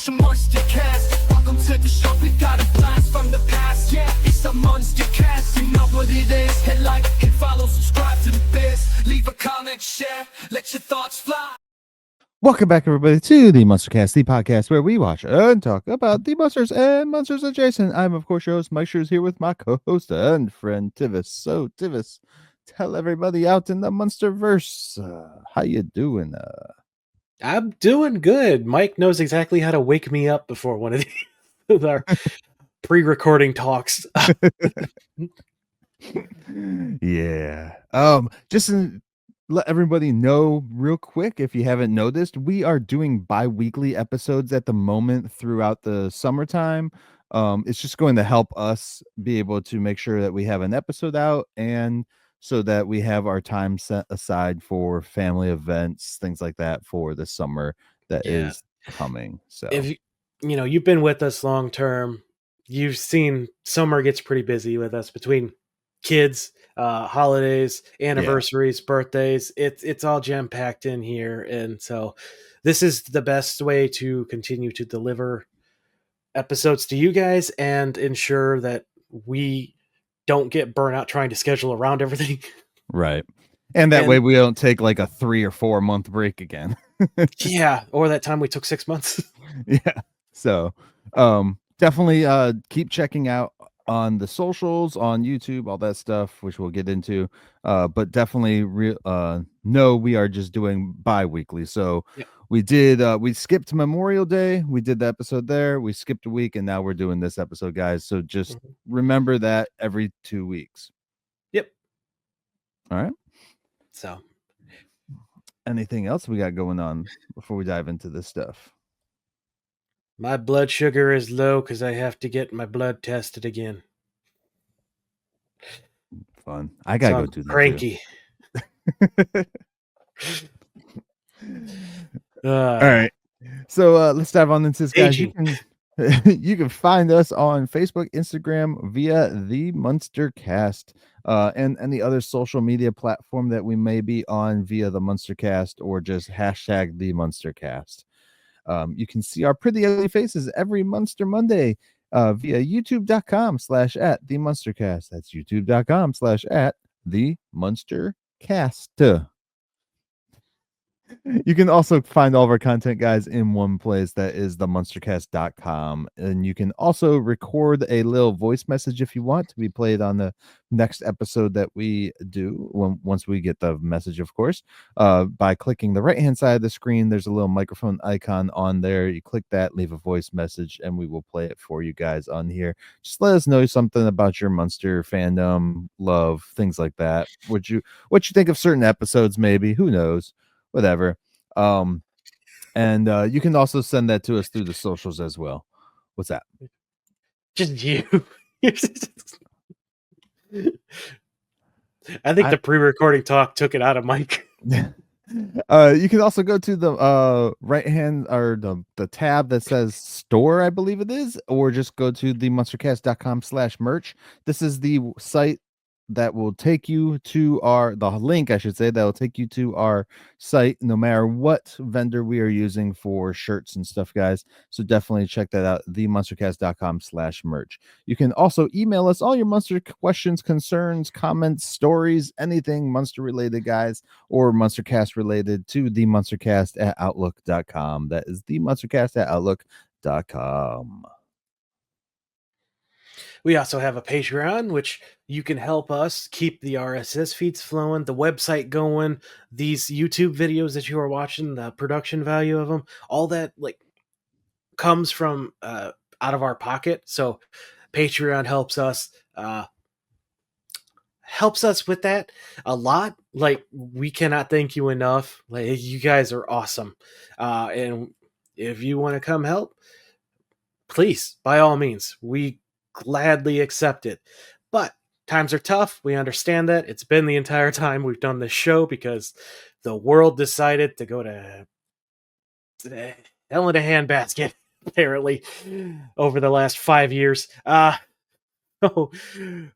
It's the Munster Cast. Welcome to the show. We got a blast from the past. Yeah, it's the Munster Cast. You know what it is. Hit like, hit follow, subscribe to the biz. Leave a comment, share, let your thoughts fly. Welcome back, everybody, to the Munster Cast, the podcast where we watch and talk about the Munsters and Munsters adjacent. I'm, of course, your host, Myke Shrews, here with my co-host and friend, Tivis. So, Tivis, tell everybody out in the Munsterverse, how you doing? I'm doing good. Myke knows exactly how to wake me up before one of these with our pre-recording talks. Yeah. Let everybody know real quick, if you haven't noticed, we are doing bi-weekly episodes at the moment throughout the summertime. It's just going to help us be able to make sure that we have an episode out, and so that we have our time set aside for family events, things like that for the summer that is coming. So if you've been with us long term, you've seen summer gets pretty busy with us between kids, holidays, anniversaries, birthdays. It's all jam packed in here, and so this is the best way to continue to deliver episodes to you guys and ensure that we don't get burnt out trying to schedule around everything. Right. And that way we don't take like a 3 or 4 month break again. Yeah. Or that time we took 6 months. Yeah. So definitely keep checking out on the socials, on YouTube, all that stuff, which we'll get into. But definitely know we are just doing bi-weekly. So we skipped Memorial Day. We did the episode there. We skipped a week, and now we're doing this episode, guys. So just remember that every 2 weeks. Yep. All right. So anything else we got going on before we dive into this stuff? My blood sugar is low because I have to get my blood tested again. Fun. I gotta go do that. Cranky. All right. So let's dive on into this, guys. You can find us on Facebook, Instagram via the MunsterCast, and any other social media platform that we may be on via the MunsterCast, or just hashtag the MunsterCast. You can see our pretty ugly faces every Munster Monday via youtube.com/at the MunsterCast. That's youtube.com/at the MunsterCast. You can also find all of our content, guys, in one place. That is TheMunsterCast.com. And you can also record a little voice message if you want to be played on the next episode that we do, once we get the message, of course, by clicking the right-hand side of the screen. There's a little microphone icon on there. You click that, leave a voice message, and we will play it for you guys on here. Just let us know something about your Munster fandom, love, things like that. What you think of certain episodes, maybe. Who knows? Whatever. And you can also send that to us through the socials as well. What's that? Just you. I think the pre-recording talk took it out of Myke. You can also go to the right hand, or the tab that says store, I believe it is, or just go to themunstercast.com/merch. This is the site that will take you to the link, I should say, that will take you to our site, no matter what vendor we are using for shirts and stuff, guys. So definitely check that out, themunstercast.com/merch. You can also email us all your Munster questions, concerns, comments, stories, anything Munster related, guys, or MunsterCast related, to themunstercast@outlook.com. That is themunstercast@outlook.com. We also have a Patreon, which you can help us keep the RSS feeds flowing, the website going, these YouTube videos that you are watching, the production value of them, all that comes from out of our pocket. So Patreon helps us with that a lot. We cannot thank you enough. You guys are awesome. And if you want to come help, please, by all means, we gladly accept it. But times are tough. We understand that. It's been the entire time we've done this show because the world decided to go to hell in a handbasket, apparently, over the last 5 years. So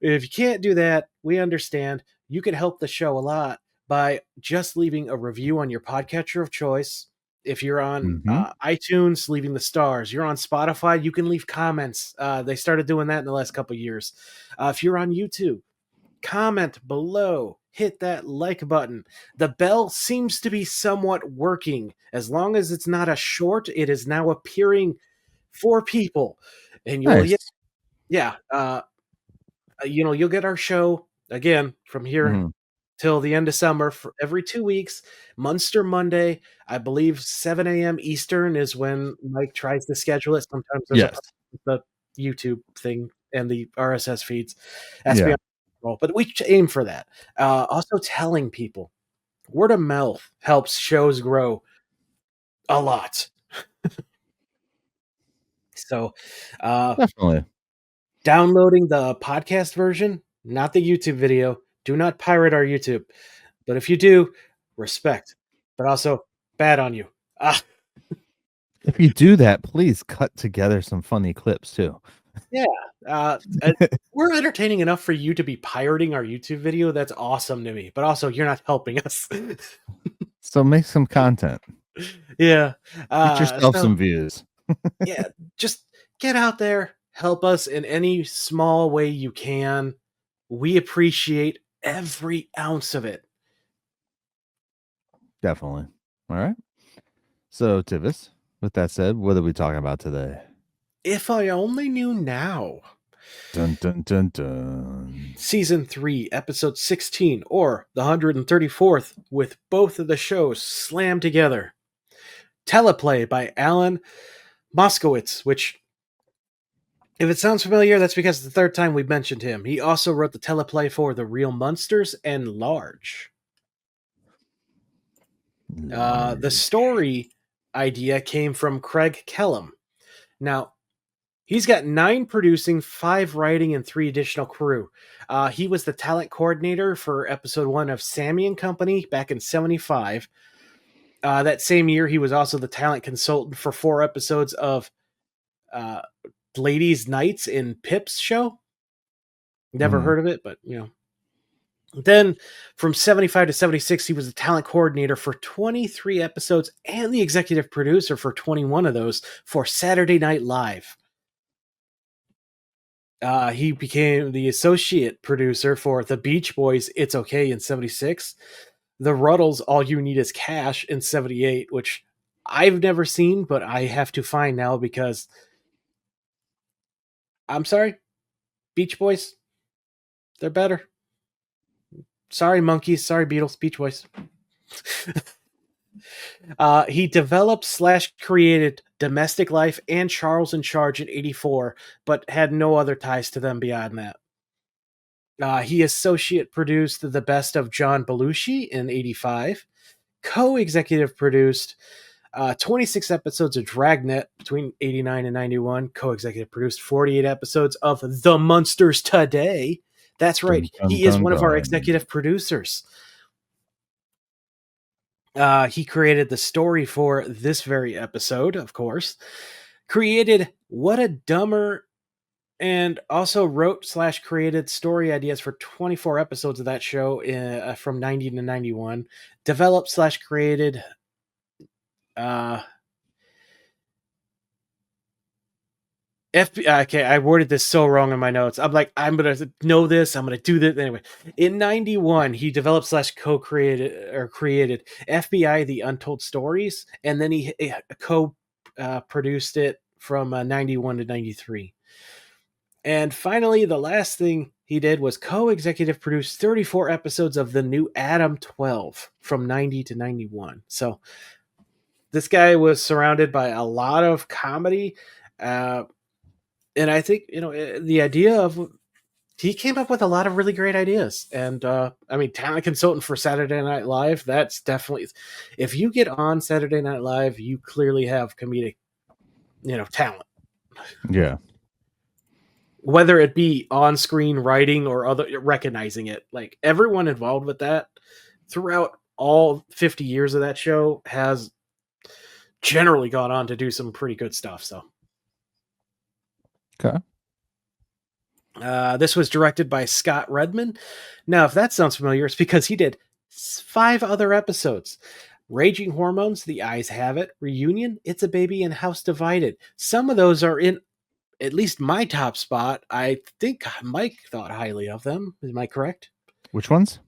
if you can't do that, we understand. You can help the show a lot by just leaving a review on your podcatcher of choice If you're on Mhm. iTunes, leaving the stars. You're on Spotify, you can leave comments. They started doing that in the last couple of years. If you're on YouTube, comment below. Hit that like button. The bell seems to be somewhat working. As long as it's not a short, it is now appearing for people. And Nice. you'll get our show again from here Mhm. till the end of summer for every 2 weeks. Munster Monday, I believe 7 a.m. Eastern is when Myke tries to schedule it. Sometimes there's a Yes. problem with the YouTube thing and the RSS feeds. Has to be Yeah. on control, but we aim for that. Also telling people, word of mouth helps shows grow a lot. So, Definitely. downloading the podcast version, not the YouTube video. Do not pirate our YouTube. But if you do, respect. But also, bad on you. Ah, If you do that, please cut together some funny clips too. yeah. Uh, uh, we're entertaining enough for you to be pirating our YouTube video. That's awesome to me. But also, you're not helping us. So make some content. Yeah. Get yourself So, some views. yeah, just get out there, help us in any small way you can. We appreciate every ounce of it. Definitely. All right. So, Tivis, with that said, what are we talking about today? If I only knew now. Dun dun dun dun. Season 3, Episode 16, or the 134th, with both of the shows slammed together. Teleplay by Alan Moskowitz, which, if it sounds familiar, that's because it's the third time we've mentioned him. He also wrote the teleplay for The Real Munsters and Large. The Large. story idea came from Craig Kellum. Now, he's got 9 producing, 5 writing, and 3 additional crew. He was the talent coordinator for episode 1 of Sammy and Company back in 75. That same year, he was also the talent consultant for 4 episodes of Ladies' Nights in Pip's show. Never Mhm. heard of it, but Then from 75 to 76, he was the talent coordinator for 23 episodes and the executive producer for 21 of those for Saturday Night Live. He became the associate producer for The Beach Boys' It's Okay in 76, The Ruddles' All You Need Is Cash in 78, which I've never seen, but I have to find now because I'm sorry, Beach Boys, they're better. Sorry, Monkeys. Sorry, Beatles. Beach Boys. He developed / created Domestic Life and Charles in Charge in 84, but had no other ties to them beyond that. He associate produced The Best of John Belushi in 85, co-executive produced 26 episodes of Dragnet between 89 and 91, co-executive produced 48 episodes of The Munsters Today. That's right, Dun dun he is dun one of our dun. executive producers. He created the story for this very episode, of course. Created What a Dumber, and also wrote / created story ideas for 24 episodes of that show from 90 to 91. Developed / created FBI. Okay, I worded this so wrong in my notes. I'm like, I'm gonna know this. I'm gonna do this anyway. In '91, he developed / co-created or created FBI: The Untold Stories, and then he co-produced it from '91 to '93. And finally, the last thing he did was co-executive produce 34 episodes of the new Adam 12 from 90 to 91. So this guy was surrounded by a lot of comedy. And I think, the idea of he came up with a lot of really great ideas. And I mean, talent consultant for Saturday Night Live, that's definitely, if you get on Saturday Night Live, you clearly have comedic, talent. Yeah. Whether it be on screen writing or other recognizing it, like everyone involved with that throughout all 50 years of that show has generally gone on to do some pretty good stuff. So Okay. this was directed by Scott Redman. Now, if that sounds familiar, it's because he did 5 other episodes. Raging Hormones, The Eyes Have It, Reunion, It's a Baby, and House Divided. Some of those are in at least my top spot. I think Myke thought highly of them. Am I correct? Which ones?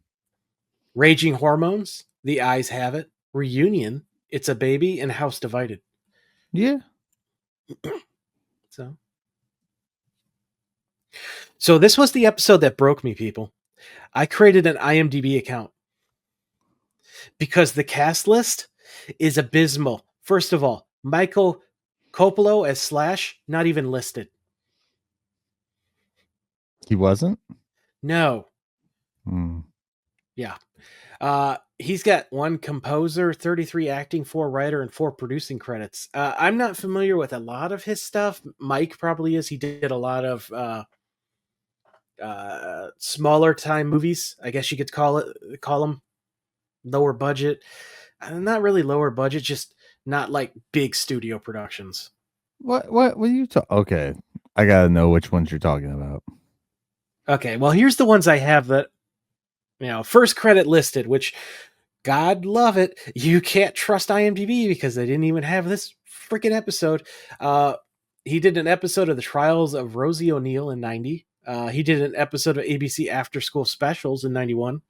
Raging Hormones, The Eyes Have It, Reunion, It's a Baby, and House Divided. Yeah. So this was the episode that broke me, people. I created an IMDb account because the cast list is abysmal. First of all, Michael Coppola as Slash, not even listed. He wasn't? No. Hmm. Yeah. He's got 1 composer, 33 acting, 4 writer, and 4 producing credits. I'm not familiar with a lot of his stuff. Myke probably is. He did a lot of smaller time movies, I guess you could call them lower budget. Not really lower budget, just not like big studio productions. What are you talking? Okay. I gotta know which ones you're talking about. Okay, well, here's the ones I have that, first credit listed, which, God love it, you can't trust IMDb because they didn't even have this freaking episode. He did an episode of The Trials of Rosie O'Neill in 90. He did an episode of ABC After School Specials in 91.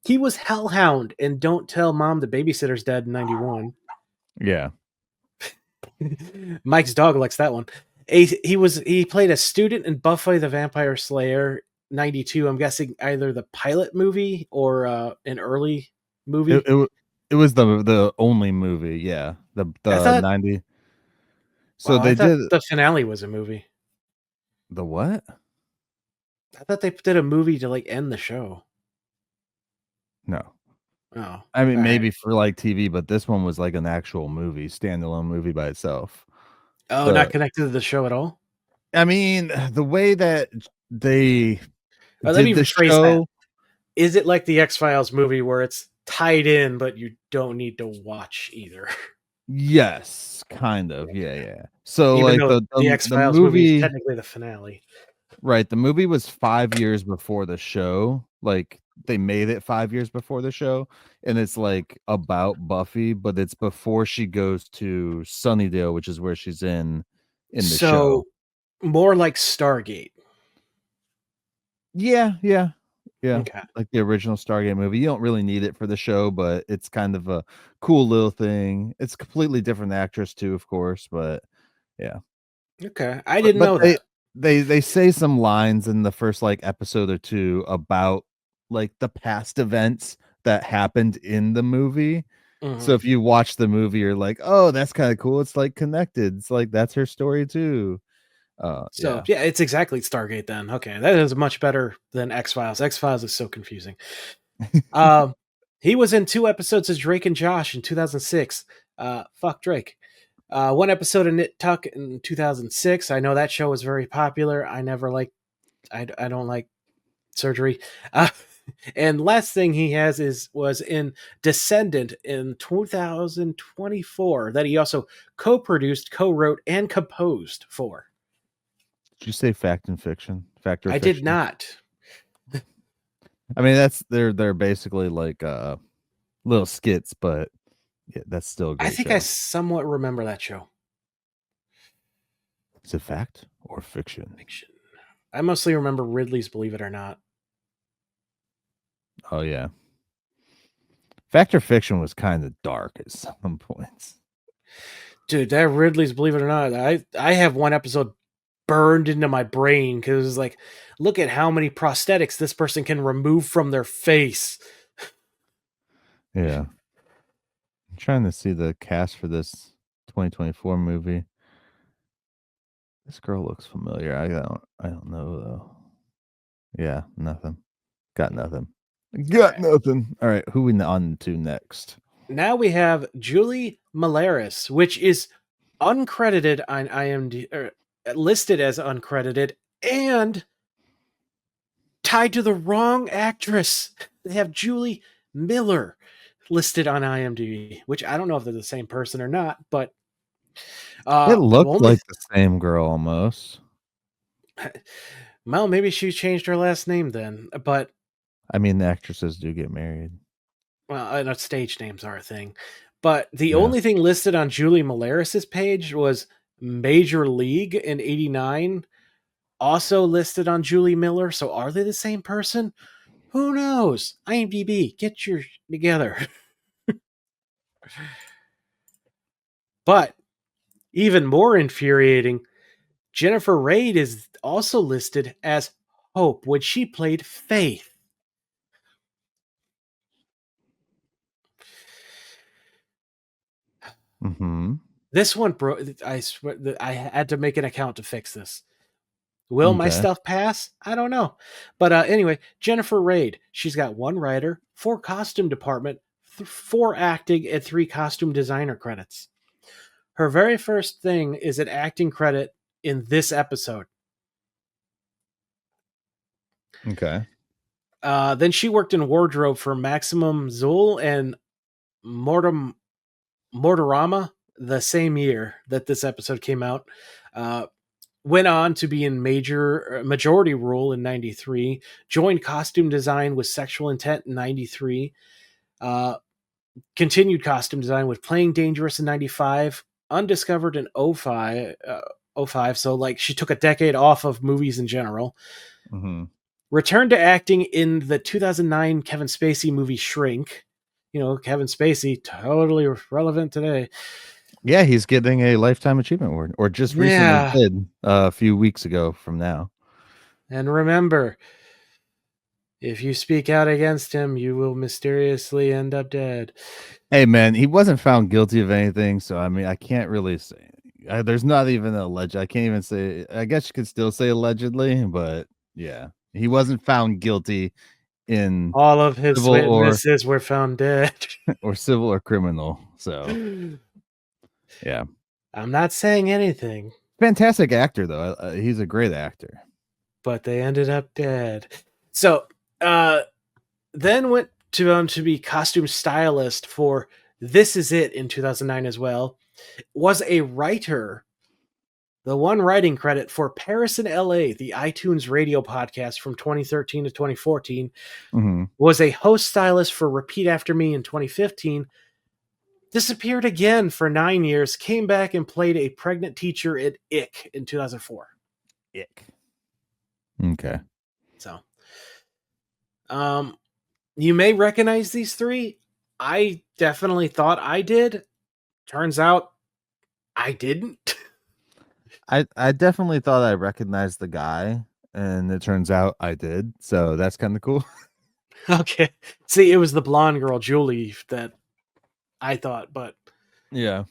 He was Hellhound and Don't Tell Mom the Babysitter's Dead in 91. Yeah. Mike's dog likes that one. He played a student in Buffy the Vampire Slayer 92. I'm guessing either the pilot movie or an early movie. It was the only movie, yeah. The 90. So they did the finale was a movie. The what? I thought they did a movie to like end the show. No. Oh. I mean, maybe for like TV, but this one was like an actual movie, standalone movie by itself. Oh, not connected to the show at all? I mean, the way that they let me rephrase that. Is it like the X-Files movie where it's tied in, but you don't need to watch either? Yes, kind of. Yeah. So even like the X-Files movie is technically the finale. Right. The movie was 5 years before the show. Like they made it 5 years before the show, and it's like about Buffy, but it's before she goes to Sunnydale, which is where she's in the show. More like Stargate. Yeah. Okay. Like the original Stargate movie. You don't really need it for the show, but it's kind of a cool little thing. It's a completely different actress too, of course, but yeah. Okay. I didn't know that. They say some lines in the first like episode or two about like the past events that happened in the movie. Mm-hmm. So if you watch the movie, you're like, oh, that's kind of cool. It's like connected. It's like that's her story too. Yeah, it's exactly Stargate then. Okay, that is much better than X-Files. X-Files is so confusing. He was in 2 episodes as Drake and Josh in 2006. Fuck Drake. 1 episode of Nit Tuck in 2006. I know that show was very popular. I don't like surgery. And last thing he was in Descendant in 2024 that he also co-produced, co-wrote, and composed for. Did you say Fact and Fiction? Fact or I Fiction? did not. I mean, they're basically like little skits, but yeah, that's still a great I think show. I somewhat remember that show. Is it fact or fiction? Fiction. I mostly remember Ridley's Believe It or Not. Oh yeah. Fact or Fiction was kind of dark at some points. Dude, that Ridley's Believe It or Not, I have 1 episode burned into my brain because it's like, look at how many prosthetics this person can remove from their face. Yeah. I'm trying to see the cast for this 2024 movie. This girl looks familiar. I don't know though. Yeah, nothing. Got nothing. Nothing. All right, who we on to next? Now we have Julie Malaris, which is uncredited on IMDb, or listed as uncredited, and tied to the wrong actress. They have Julie Miller listed on IMDb, which I don't know if they're the same person or not, but it looked like the same girl almost. Well, maybe she changed her last name then, but I mean, the actresses do get married. well, I know stage names are a thing, but the Yeah. only thing listed on Julie Malaris's page was Major League in '89, also listed on Julie Miller. So are they the same person? Who knows? IMDb, get your together. But even more infuriating, Jennifer Reid is also listed as Hope when she played Faith. Mm-hmm. This one, bro, I swear that I had to make an account to fix this. Will my Okay. stuff pass? I don't know. But anyway, Jennifer Reid, she's got 1 writer, 4 costume department, 4 acting, and 3 costume designer credits. Her very first thing is an acting credit in this episode. Okay. Then she worked in wardrobe for Maximum Zool and Mortarama the same year that this episode came out. Went on to be in majority role in 93, joined costume design with Sexual Intent in 93, continued costume design with Playing Dangerous in 95, Undiscovered in 05, so like she took a decade off of movies in general. Mm-hmm. Returned to acting in the 2009 Kevin Spacey movie Shrink. You know, Kevin Spacey, totally relevant today. Yeah, he's getting a Lifetime Achievement Award, or just recently Yeah. did a few weeks ago from now. And remember, if you speak out against him, you will mysteriously end up dead. Hey, man, he wasn't found guilty of anything, so I mean, I can't really say. There's not even a alleged. I can't even say. I guess you could still say allegedly, but yeah, he wasn't found guilty in All of his civil witnesses were found dead. or civil or criminal. So yeah, I'm not saying anything, fantastic actor though. He's a great actor. but they ended up dead. So, then went to be costume stylist for This Is It in 2009 as well. Was a writer, the one writing credit for Paris in LA, the iTunes radio podcast from 2013 to 2014. Mm-hmm. Was a host stylist for Repeat After Me in 2015. Disappeared again for 9 years, came back and played a pregnant teacher at Ick in 2004. Ick. Okay. So, you may recognize these 3. I definitely thought I did. Turns out I didn't. I definitely thought I recognized the guy, and it turns out I did. So that's kind of cool. Okay. See, it was the blonde girl, Julie, that I thought, but Yeah.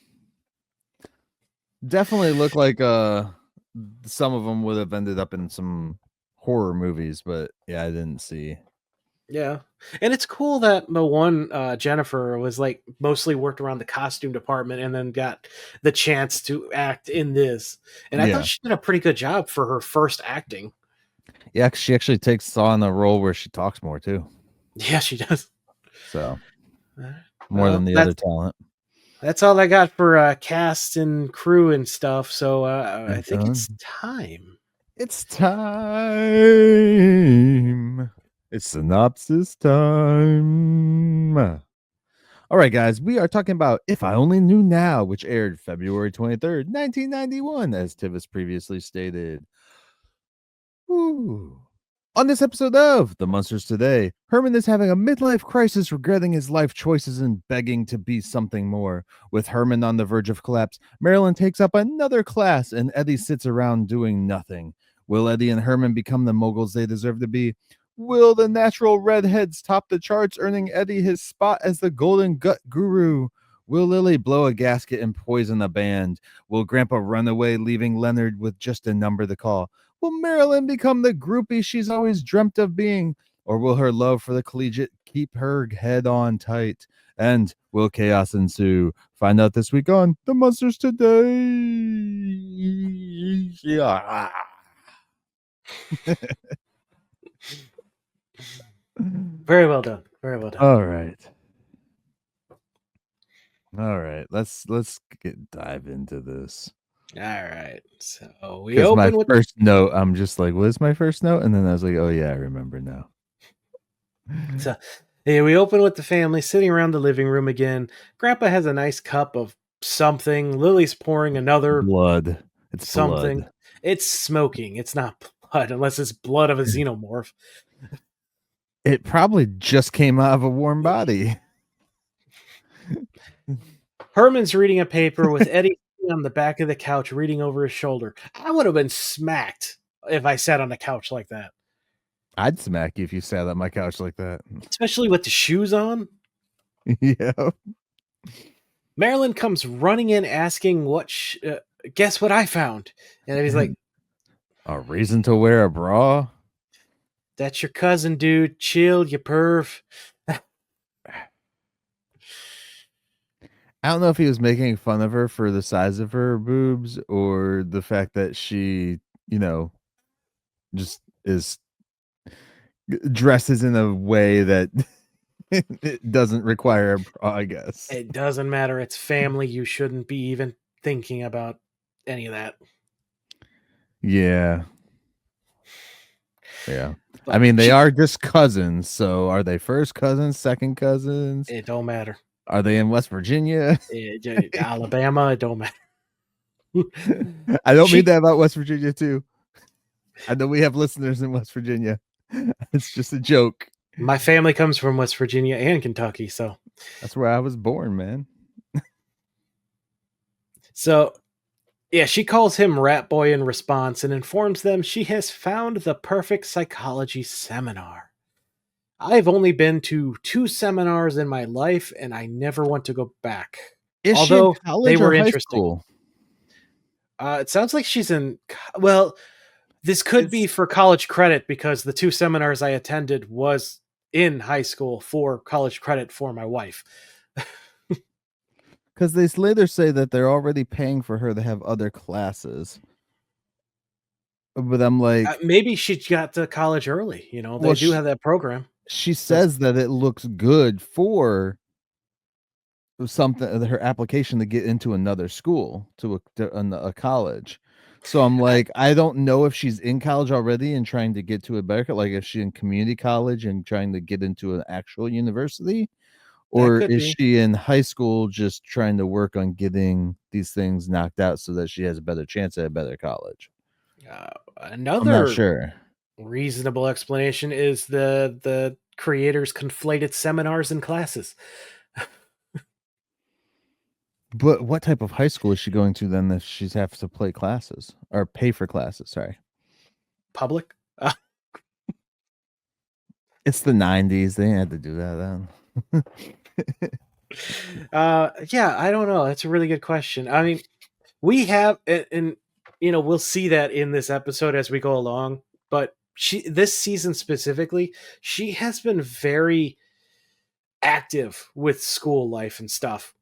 Definitely look like some of them would have ended up in some horror movies, but yeah, I didn't see. yeah. And it's cool that the one Jennifer was like mostly worked around the costume department and then got the chance to act in this. And I Yeah. thought she did a pretty good job for her first acting. Yeah, she actually takes on a role where she talks more too. Yeah, she does. So more Well, than the other talent. that's all I got for cast and crew and stuff. So I think it's time. It's time. It's synopsis time. All right, guys, we are talking about If I Only Knew Now, which aired February 23rd, 1991, as Tivis previously stated. Ooh. On this episode of The Munsters Today, Herman is having a midlife crisis, regretting his life choices and begging to be something more. With Herman on the verge of collapse, Marilyn takes up another class and Eddie sits around doing nothing. Will Eddie and Herman become the moguls they deserve to be? Will the natural redheads top the charts, earning Eddie his spot as the golden gut guru? Will Lily blow a gasket and poison a band? Will Grandpa run away, leaving Leonard with just a number to call? Will Marilyn become the groupie she's always dreamt of being? Or will her love for the collegiate keep her head on tight? And will chaos ensue? Find out this week on The Munsters Today. Yeah. Very well done. Very well done. All right. Let's dive into this. All right. So we Because my open with first note, I'm just like, what is my first note? And then I was like, oh yeah, I remember now. So Hey, we open with the family sitting around the living room again. Grandpa has a nice cup of something. Lily's pouring another Blood. It's something. blood. It's smoking. It's not blood, unless it's blood of a xenomorph. It probably just came out of a warm body. Herman's reading a paper with Eddie on the back of the couch reading over his shoulder. I would have been smacked if I sat on a couch like that, I'd smack you if you sat on my couch like that. especially with the shoes on. Yeah. Marilyn comes running in asking guess what I found. And he's like, A reason to wear a bra? that's your cousin, dude. Chill, you perv. I don't know if he was making fun of her for the size of her boobs or the fact that she, just dresses in a way that it doesn't require a bra, I guess. It doesn't matter. It's family. You shouldn't be even thinking about any of that. Yeah. But I mean, they are just cousins. So are they first cousins, second cousins? it don't matter. Are they in West Virginia? Alabama, it don't matter. I don't mean that about West Virginia, too. I know we have listeners in West Virginia. It's just a joke. My family comes from West Virginia and Kentucky, so That's where I was born, man. So, yeah, she calls him Rat Boy in response and informs them she has found the perfect psychology seminar. I've only been to 2 seminars in my life, and I never want to go back. Is Although she in college they were or high interesting. school? It sounds like she's in. Well, this could be for college credit because the 2 seminars I attended was in high school for college credit for my wife. Because they later say that they're already paying for her to have other classes. But I'm like, maybe she got to college early. They well, do have that program. She says that it looks good for something, her application to get into another school, to a college. So I'm like, I don't know if she's in college already and trying to get to a better, like if she's in community college and trying to get into an actual university, or is she in high school just trying to work on getting these things knocked out so that she has a better chance at a better college? I'm not sure. Reasonable explanation is the creators conflated seminars and classes. But what type of high school is she going to then if she's have to play classes or pay for classes? Sorry. Public? It's the 90s. They had to do that then. Yeah, I don't know. That's a really good question. I mean, we have, and we'll see that in this episode as we go along, but this season specifically, she has been very active with school life and stuff.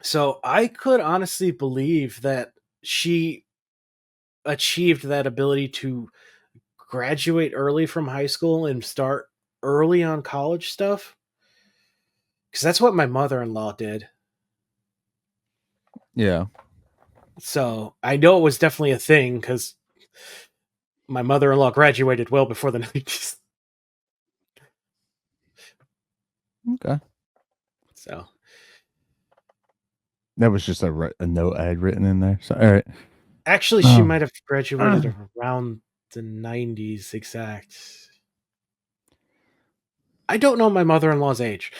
So I could honestly believe that she achieved that ability to graduate early from high school and start early on college stuff. Because that's what my mother-in-law did. Yeah. So I know it was definitely a thing because my mother-in-law graduated well before the 90s. Okay. So that was just a note I had written in there. So, all right. Actually, she might have graduated around the 90s exact. I don't know my mother-in-law's age.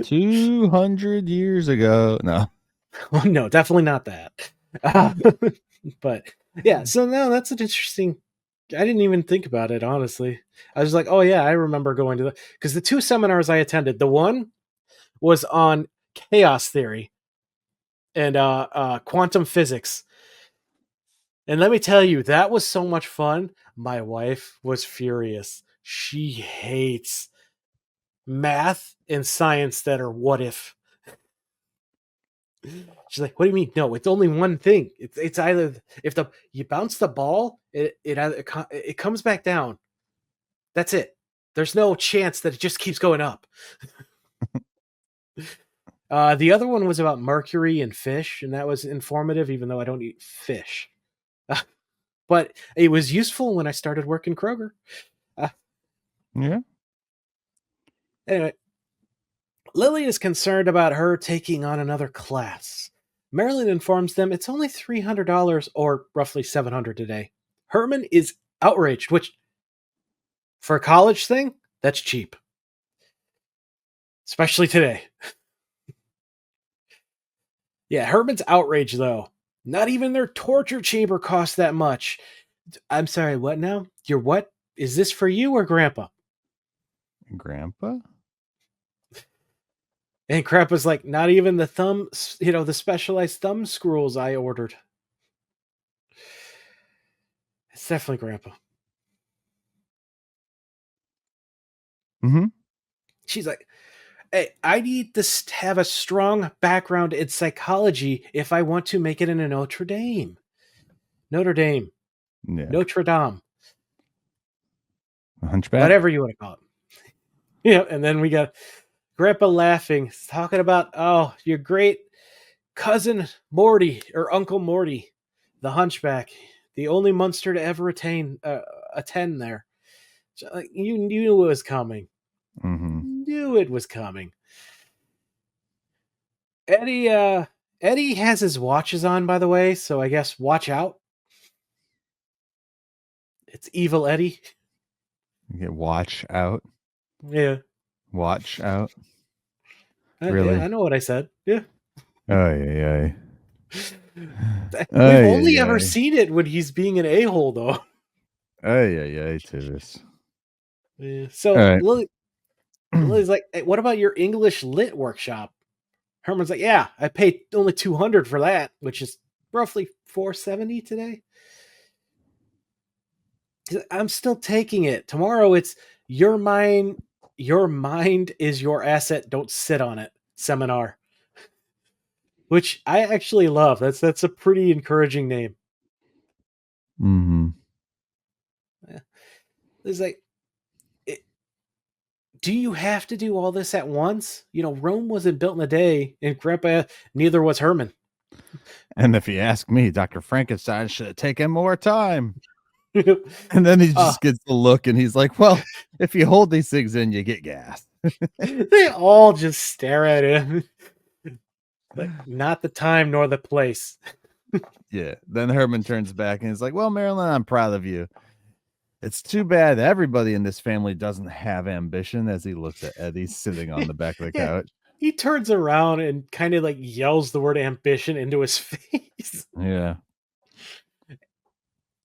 200 years ago. No. Oh, no, definitely not that. But yeah, so no, that's an interesting. I didn't even think about it, honestly. I was like, oh yeah, I remember going to because the 2 seminars I attended, the one was on chaos theory and quantum physics. And let me tell you, that was so much fun. My wife was furious. She hates math and science that are what if. She's like, what do you mean? No, it's only one thing. It's either if you bounce the ball, it comes back down. That's it. There's no chance that it just keeps going up. The other one was about mercury and fish, and that was informative, even though I don't eat fish. But it was useful when I started working Kroger. Yeah. Anyway, Lily is concerned about her taking on another class. Marilyn informs them it's only $300 or roughly $700 today. Herman is outraged, which for a college thing, that's cheap. Especially today. Yeah, Herman's outraged though. Not even their torture chamber costs that much. I'm sorry, what now? Your what? Is this for you or Grandpa? Grandpa? And Grandpa's like, not even the the specialized thumb screws I ordered. It's definitely Grandpa. Mm-hmm. She's like, hey, I need to have a strong background in psychology if I want to make it in a Notre Dame. Notre Dame. Yeah. Notre Dame. Hunchback? Whatever you want to call it. Yeah, and then we got Grandpa laughing, talking about, oh, your great cousin Morty, or Uncle Morty, the hunchback, the only Munster to ever attend there. So, like, you knew it was coming. Mm-hmm. Knew it was coming. Eddie has his watches on, by the way, so I guess watch out. It's evil Eddie. Get watch out. Yeah. Watch out. Really? Yeah, I know what I said. Yeah. Oh yeah. We've only ever seen it when he's being an a-hole, though. Oh yeah, Tivis. Yeah. So Right. Lily's like, hey, what about your English lit workshop? Herman's like, yeah, I paid only $200 for that, which is roughly $470 today. I'm still taking it. Tomorrow it's your mind is your asset, don't sit on it seminar. Which I actually love. That's a pretty encouraging name. Mm-hmm. Yeah. It's like, do you have to do all this at once? You know, Rome wasn't built in a day, and Grandpa, neither was Herman. And if you ask me, Dr. Frankenstein should have taken more time. And then he just gets the look and he's like, well, if you hold these things in, you get gas. They all just stare at him. Like, not the time nor the place. Yeah. Then Herman turns back and he's like, well, Marilyn, I'm proud of you. It's too bad everybody in this family doesn't have ambition, as he looks at Eddie sitting on the back of the couch. He turns around and kind of like yells the word ambition into his face. Yeah.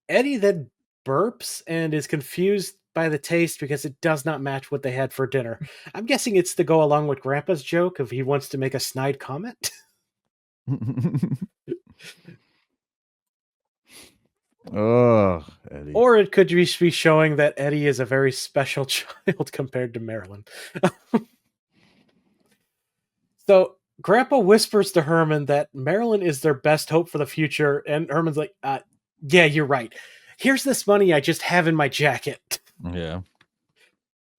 Eddie then burps and is confused by the taste because it does not match what they had for dinner. I'm guessing it's to go along with Grandpa's joke if he wants to make a snide comment. Oh, Eddie. Or it could just be showing that Eddie is a very special child compared to Marilyn. So Grandpa whispers to Herman that Marilyn is their best hope for the future, and Herman's like, yeah, you're right. Here's this money I just have in my jacket. Yeah.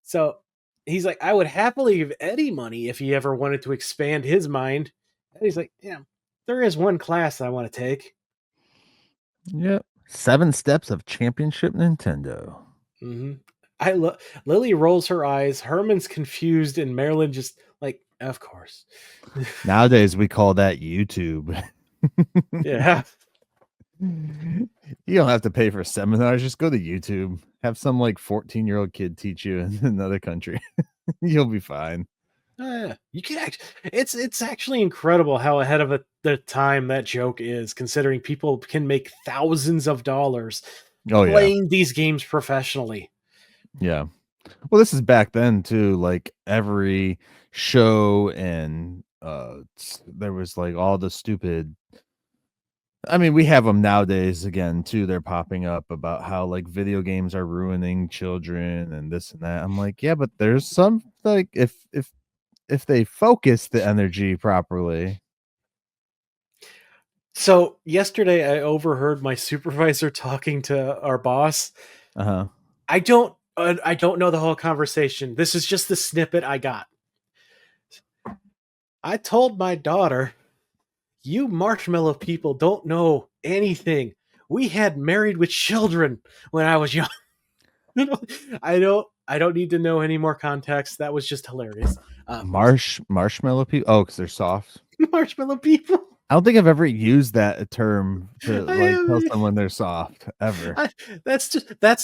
So he's like, I would happily give Eddie money if he ever wanted to expand his mind. And he's like, yeah, there is one class I want to take. Yep. 7 steps of championship Nintendo. Mm-hmm. Lily rolls her eyes. Herman's confused, and Marilyn just like, of course. Nowadays we call that YouTube. Yeah. You don't have to pay for seminars. Just go to YouTube. Have some like 14-year-old kid teach you in another country. You'll be fine. You can actually, it's actually incredible how ahead of the time that joke is, considering people can make thousands of dollars playing these games professionally. Yeah. Well, this is back then too. Like every show and there was like all the stupid. I mean, we have them nowadays again too. They're popping up about how like video games are ruining children and this and that. I'm like, yeah, but there's some like if they focus the energy properly. So yesterday I overheard my supervisor talking to our boss. Uh-huh. I don't know the whole conversation. This is just the snippet I got. I told my daughter, you marshmallow people don't know anything. We had Married with Children when I was young. I don't I don't need to know any more context. That was just hilarious. Marshmallow people. Oh, because they're soft. Marshmallow people. I don't think I've ever used that term to like tell I- someone they're soft ever. that's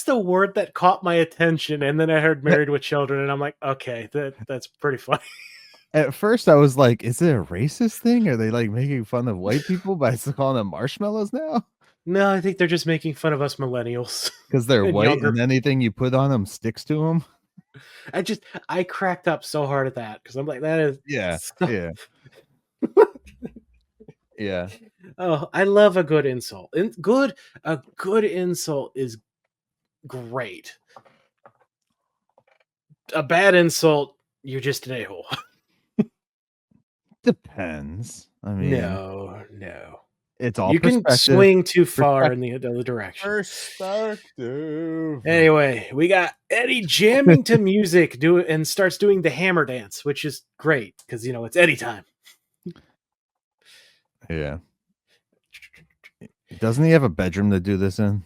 the word that caught my attention, and then I heard "married with children," and I'm like, okay, that's pretty funny. At first, I was like, "Is it a racist thing? Are they like making fun of white people by calling them marshmallows now No, I think they're just making fun of us millennials because they're and white younger. and anything you put on them sticks to them?" I cracked up so hard at that because I'm like, that is Yeah, so- yeah, yeah. oh, I love a good insult. A good insult is great. A bad insult, you're just an a-hole. Depends. I mean, No. it's all You can perspective. swing too far in the other direction. Perspective. Anyway, we got Eddie jamming to music and starts doing the hammer dance, which is great because it's Eddie time. Yeah. Doesn't he have a bedroom to do this in?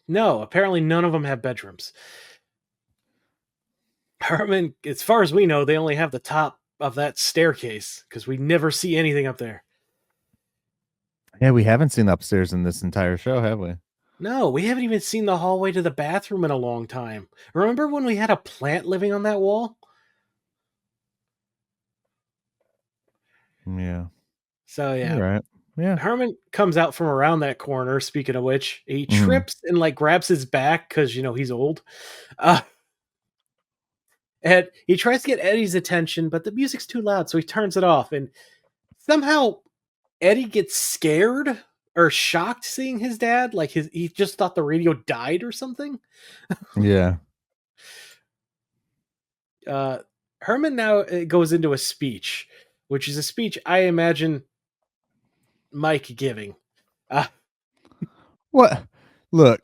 No, apparently none of them have bedrooms. Herman, as far as we know, they only have the top of that staircase because we never see anything up there. Yeah, we haven't seen upstairs in this entire show, have we? No, we haven't even seen the hallway to the bathroom in a long time. Remember when we had a plant living on that wall? Yeah. So yeah. All right. Yeah. Herman comes out from around that corner, speaking of which. He Mhm. trips and like grabs his back because he's old. And he tries to get Eddie's attention, but the music's too loud, so he turns it off. And somehow Eddie gets scared or shocked seeing his dad. Like he just thought the radio died or something. Yeah. Herman now goes into a speech, which is a speech I imagine Myke giving. What? Look.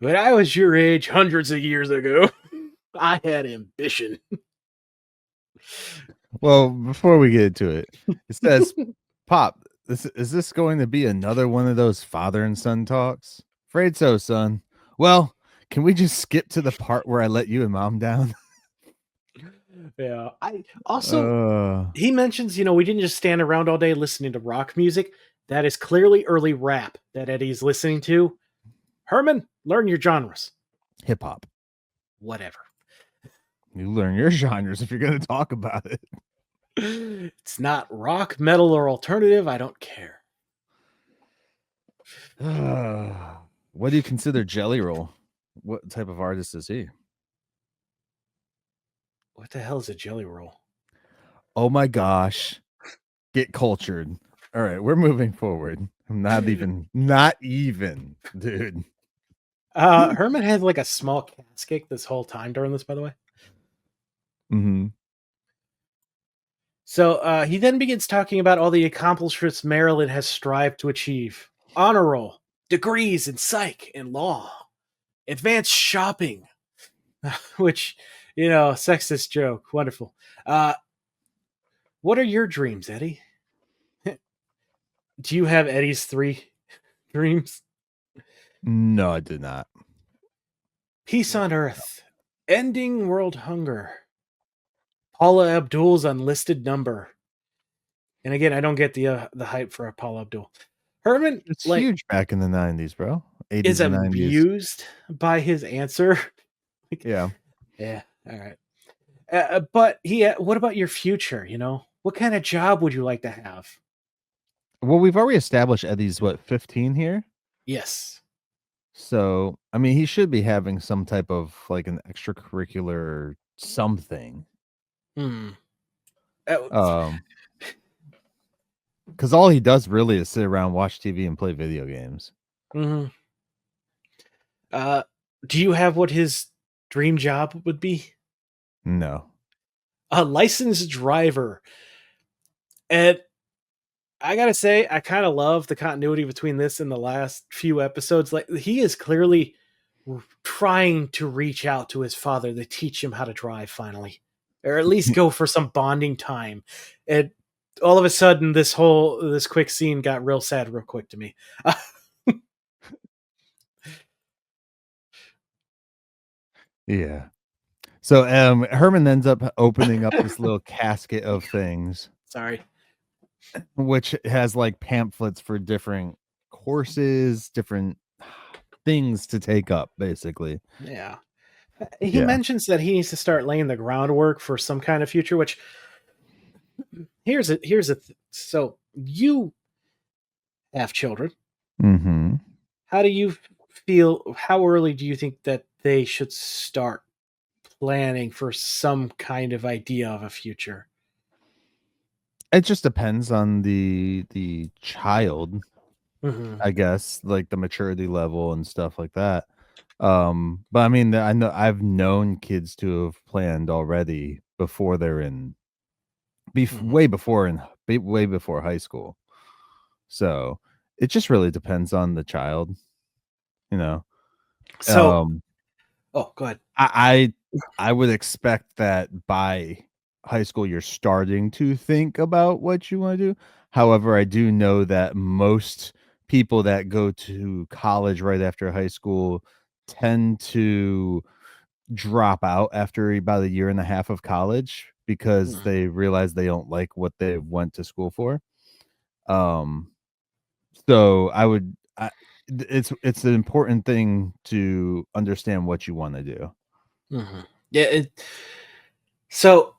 When I was your age hundreds of years ago, I had ambition. Well, before we get into it, it says, "Pop, is this going to be another one of those father and son talks?" Afraid so, son. Well, can we just skip to the part where I let you and mom down? Yeah. I also he mentions, we didn't just stand around all day listening to rock music. That is clearly early rap that Eddie's listening to. Herman, learn your genres. Hip hop. Whatever. You learn your genres if you're going to talk about it. It's not rock, metal, or alternative. I don't care. What do you consider Jelly Roll? What type of artist is he? What the hell is a jelly roll? Oh my gosh. Get cultured. All right, we're moving forward. I'm not even, dude. Herman had like a small casket this whole time during this, by the way. Mm-hmm. So he then begins talking about all the accomplishments Maryland has strived to achieve. Honor roll, degrees in psych and law, advanced shopping, which, sexist joke. Wonderful. What are your dreams, Eddie? Do you have Eddie's 3 dreams? No, I did not. Peace on Earth, ending world hunger, Paula Abdul's unlisted number. And again, I don't get the hype for Paula Abdul. Herman, It's huge back in the 90s, bro. 80s is and 90s. amused by his answer. Yeah. Yeah. All right. But what about your future? What kind of job would you like to have? Well, we've already established Eddie's 15 here. Yes. So, I mean, he should be having some type of like an extracurricular something. Because all he does really is sit around, watch TV, and play video games. Mm-hmm. Do you have what his dream job would be? No. A licensed driver. And I gotta say, I kind of love the continuity between this and the last few episodes. Like, he is clearly trying to reach out to his father to teach him how to drive finally, or at least go for some bonding time. And all of a sudden, this quick scene got real sad real quick to me. Yeah. So Herman ends up opening up this little casket of things, Sorry. which has like pamphlets for different courses, different things to take up, basically. Yeah. He Yeah. mentions that he needs to start laying the groundwork for some kind of future, which so you have children. Mm-hmm. How do you feel? How early do you think that they should start planning for some kind of idea of a future? It just depends on the child, Hmm. I guess, like the maturity level and stuff like that. But I mean, I know I've known kids to have planned already before they're in Hmm. way before way before high school. So it just really depends on the child, you know. So, Um, oh, go ahead. I would expect that by high school you're starting to think about what you want to do. However, I do know that most people that go to college right after high school tend to drop out after about a year and a half of college because Mhm. they realize they don't like what they went to school for. Um, so it's an important thing to understand what you want to do. Mhm. Yeah. So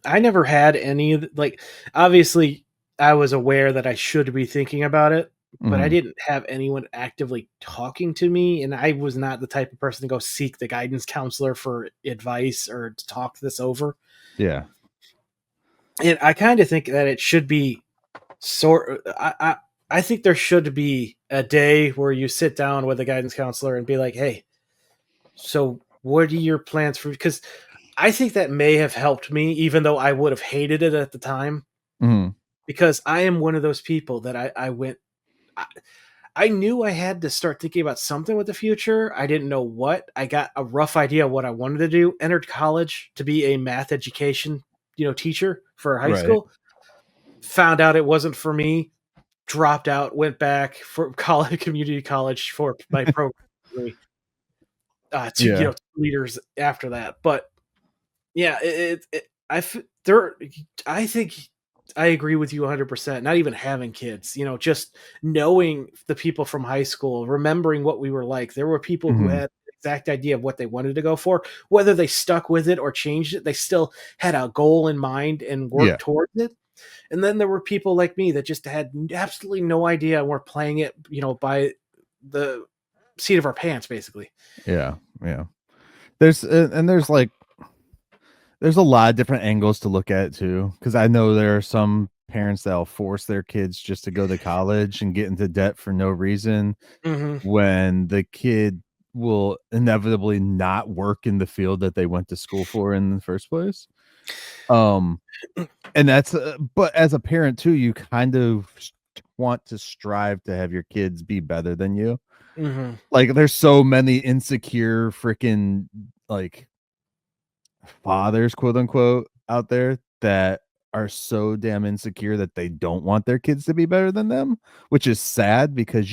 I never had any of like. Obviously, I was aware that I should be thinking about it, but I Mhm. didn't have anyone actively talking to me, and I was not the type of person to go seek the guidance counselor for advice or to talk this over. Yeah. And I kind of think that it should be sort. I think there should be a day where you sit down with a guidance counselor and be like, "Hey, so what are your plans for?" Because I think that may have helped me, even though I would have hated it at the time. Mhm. Because I am one of those people that I went. I, I knew I had to start thinking about something with the future. I didn't know what. I got a rough idea of what I wanted to do. Entered college to be a math education, teacher for high Right. school. Found out it wasn't for me. Dropped out. Went back for college, community college for my program. To Yeah. leaders after that, but yeah, there. I think I agree with you 100%. Not even having kids, just knowing the people from high school, remembering what we were like. There were people who Mhm. had the exact idea of what they wanted to go for, whether they stuck with it or changed it. They still had a goal in mind and Yeah. worked towards it. And then there were people like me that just had absolutely no idea and were playing it, by the seat of our pants, basically. Yeah. Yeah. There's like there's a lot of different angles to look at it too, because I know there are some parents that'll force their kids just to go to college and get into debt for no reason Hmm. when the kid will inevitably not work in the field that they went to school for in the first place. Um, and that's but as a parent too, you kind of want to strive to have your kids be better than you. Hmm. Like there's so many insecure freaking like fathers, quote unquote, out there that are so damn insecure that they don't want their kids to be better than them, which is sad because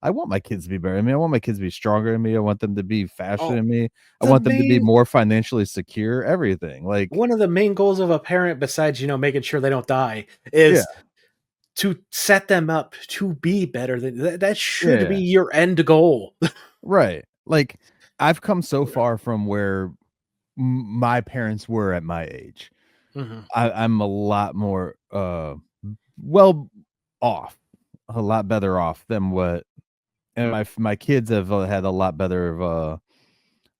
I want my kids to be better than me. I want my kids to be stronger than me. I want them to be faster Oh, than me. I the want them to be main more financially secure, everything. Like, one of the main goals of a parent, besides making sure they don't die, yeah, is to set them up to be better than that. Should be yeah, your end goal. right. Like, I've come so far from where my parents were at my age. Hmm. I'm a lot more well off, a lot better off than what and my kids have had a lot better of a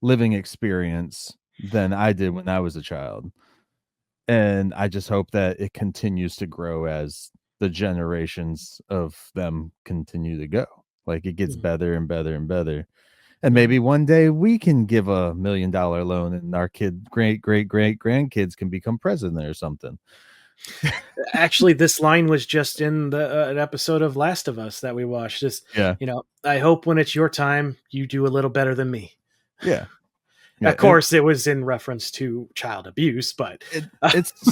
living experience than I did when I was a child. And I just hope that it continues to grow as the generations of them continue to go. Like it gets Hmm. better and better and better. And Hmm. maybe one day we can give $1 million loan and our great grandkids can become president or something. Actually, this line was just in an episode of Last of Us that we watched. Just Yeah. I hope when it's your time, you do a little better than me. Yeah. Yeah. Of course, it was in reference to child abuse, but It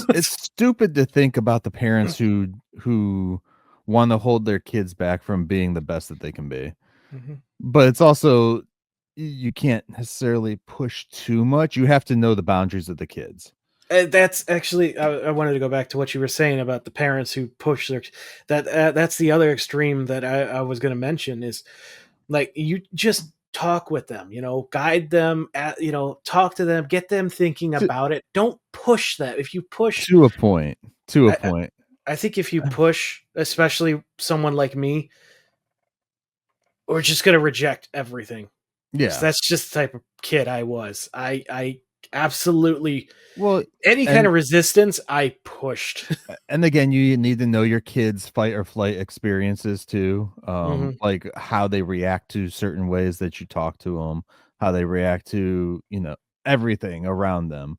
it's stupid to think about the parents who wanna hold their kids back from being the best that they can be. Mhm. But it's also you can't necessarily push too much. You have to know the boundaries of the kids. That's actually I wanted to go back to what you were saying about the parents who push their that's the other extreme that I was going to mention is like you just talk with them, guide them, talk to them, get them thinking To, about it. Don't push that. If you push, to a point. To a I, I point. I think if you push, especially someone like me, we're just going to reject everything. 'Cause Yeah. that's just the type of kid I was. I absolutely Well, any kind and of resistance I pushed. and again, you need to know your kids' fight or flight experiences too. Mhm. Like how they react to certain ways that you talk to them, how they react to, everything around them.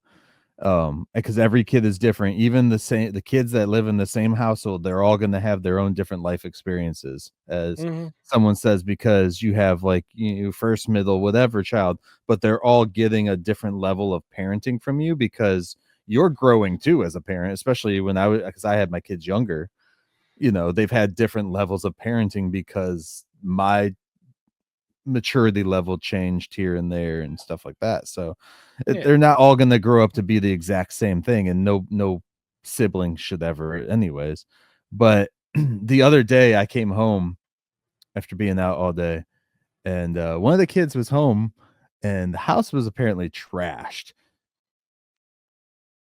Because every kid is different. Even the kids that live in the same household, they're all going to have their own different life experiences, as Mhm. someone says, because you have like first, middle, whatever child, but they're all getting a different level of parenting from you, because you're growing too as a parent, especially when because I had my kids younger. They've had different levels of parenting because my maturity level changed here and there and stuff like that. So Yeah. they're not all going to grow up to be the exact same thing, and no sibling should ever anyways. But the other day I came home after being out all day, and one of the kids was home, and the house was apparently trashed,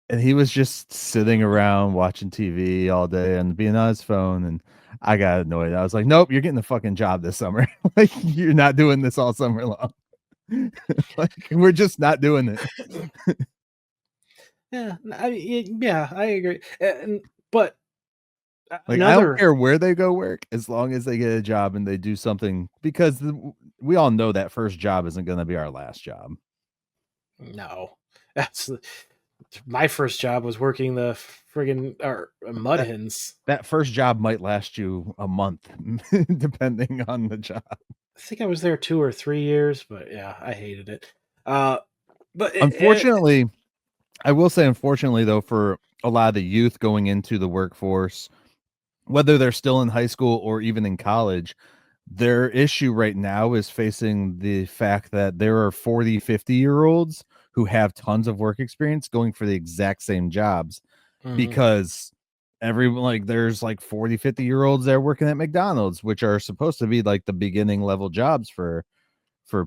and he was just sitting around watching TV all day and being on his phone. And I got annoyed. I was like, nope, you're getting a fucking job this summer. Like, you're not doing this all summer long. Like, we're just not doing it. Yeah, yeah, I agree. But Like, I don't another care where they go work as long as they get a job and they do something, because we all know that first job isn't going to be our last job. no, that's my first job was working the friggin' or mud That hens. that first job might last you a month, depending on the job. I think I was there 2 or 3 years, but yeah, I hated it. Uh, but Unfortunately, I will say, unfortunately, though, for a lot of the youth going into the workforce, whether they're still in high school or even in college, their issue right now is facing the fact that there are 40, 50-year-olds who have tons of work experience going for the exact same jobs, mhm, because everyone, like, there's like 40, 50-year-olds that are working at McDonald's, which are supposed to be like the beginning level jobs for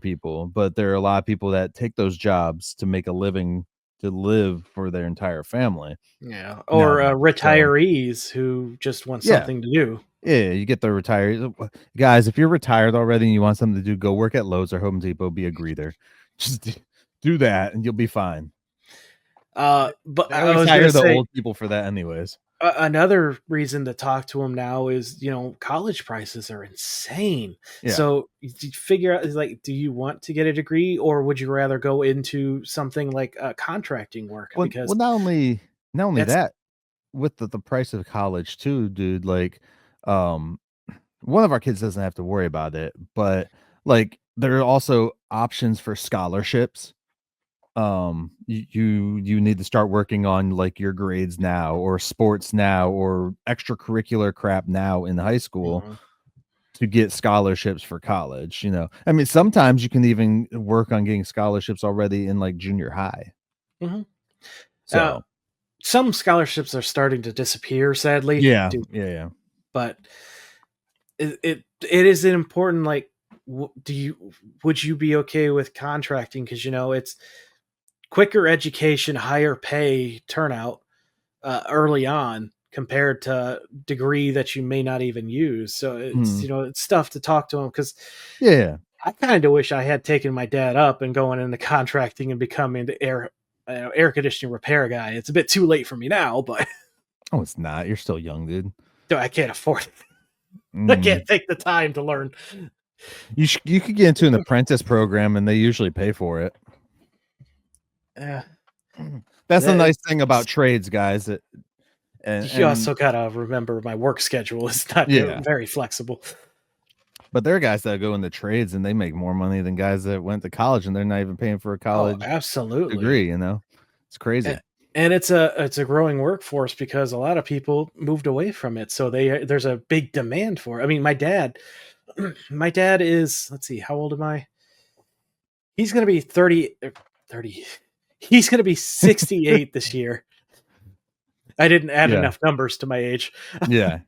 people, but there are a lot of people that take those jobs to make a living, to live for their entire family yeah, or nowadays. So retirees who just want yeah, something to do. yeah, you get the retirees. Guys, if you're retired already and you want something to do, go work at Lowe's or Home Depot, be a greeter. Just do that and you'll be fine. But They I always was gonna hire the say old people for that anyways. another reason to talk to them now is college prices are insane. Yeah. So you figure out is like, do you want to get a degree or would you rather go into something like contracting work Well, because not only that's that, with the price of college too, dude, like, um one of our kids doesn't have to worry about it, but like there are also options for scholarships. You need to start working on like your grades now, or sports now, or extracurricular crap now in high school, Mhm, to get scholarships for college. I mean, sometimes you can even work on getting scholarships already in like junior high. mhm. Uh, So some scholarships are starting to disappear, sadly. yeah, yeah, yeah. But it is important. Like, do you would you be okay with contracting? Because it's quicker education, higher pay turnout early on compared to degree that you may not even use. So it's Mhm. it's tough to talk to them because Yeah. I kind of wish I had taken my dad up and going into contracting and becoming the air conditioning repair guy. It's a bit too late for me now, but Oh, it's not. You're still young, dude. I can't afford it. I Mm. can't take the time to learn. You could get into an apprentice program, and they usually pay for it. Uh, That's the that, nice thing about trades, guys. you And also gotta remember my work schedule is not yeah, very flexible. but there are guys that go into trades and they make more money than guys that went to college and they're not even paying for a Oh, college absolutely. degree. It's A- crazy. And it's a growing workforce because a lot of people moved away from it. So there's a big demand for it. I mean, my dad my dad is, let's see, how old am I? He's going to be 30. He's going to be 68 this year. I didn't add Yeah. enough numbers to my age. Yeah.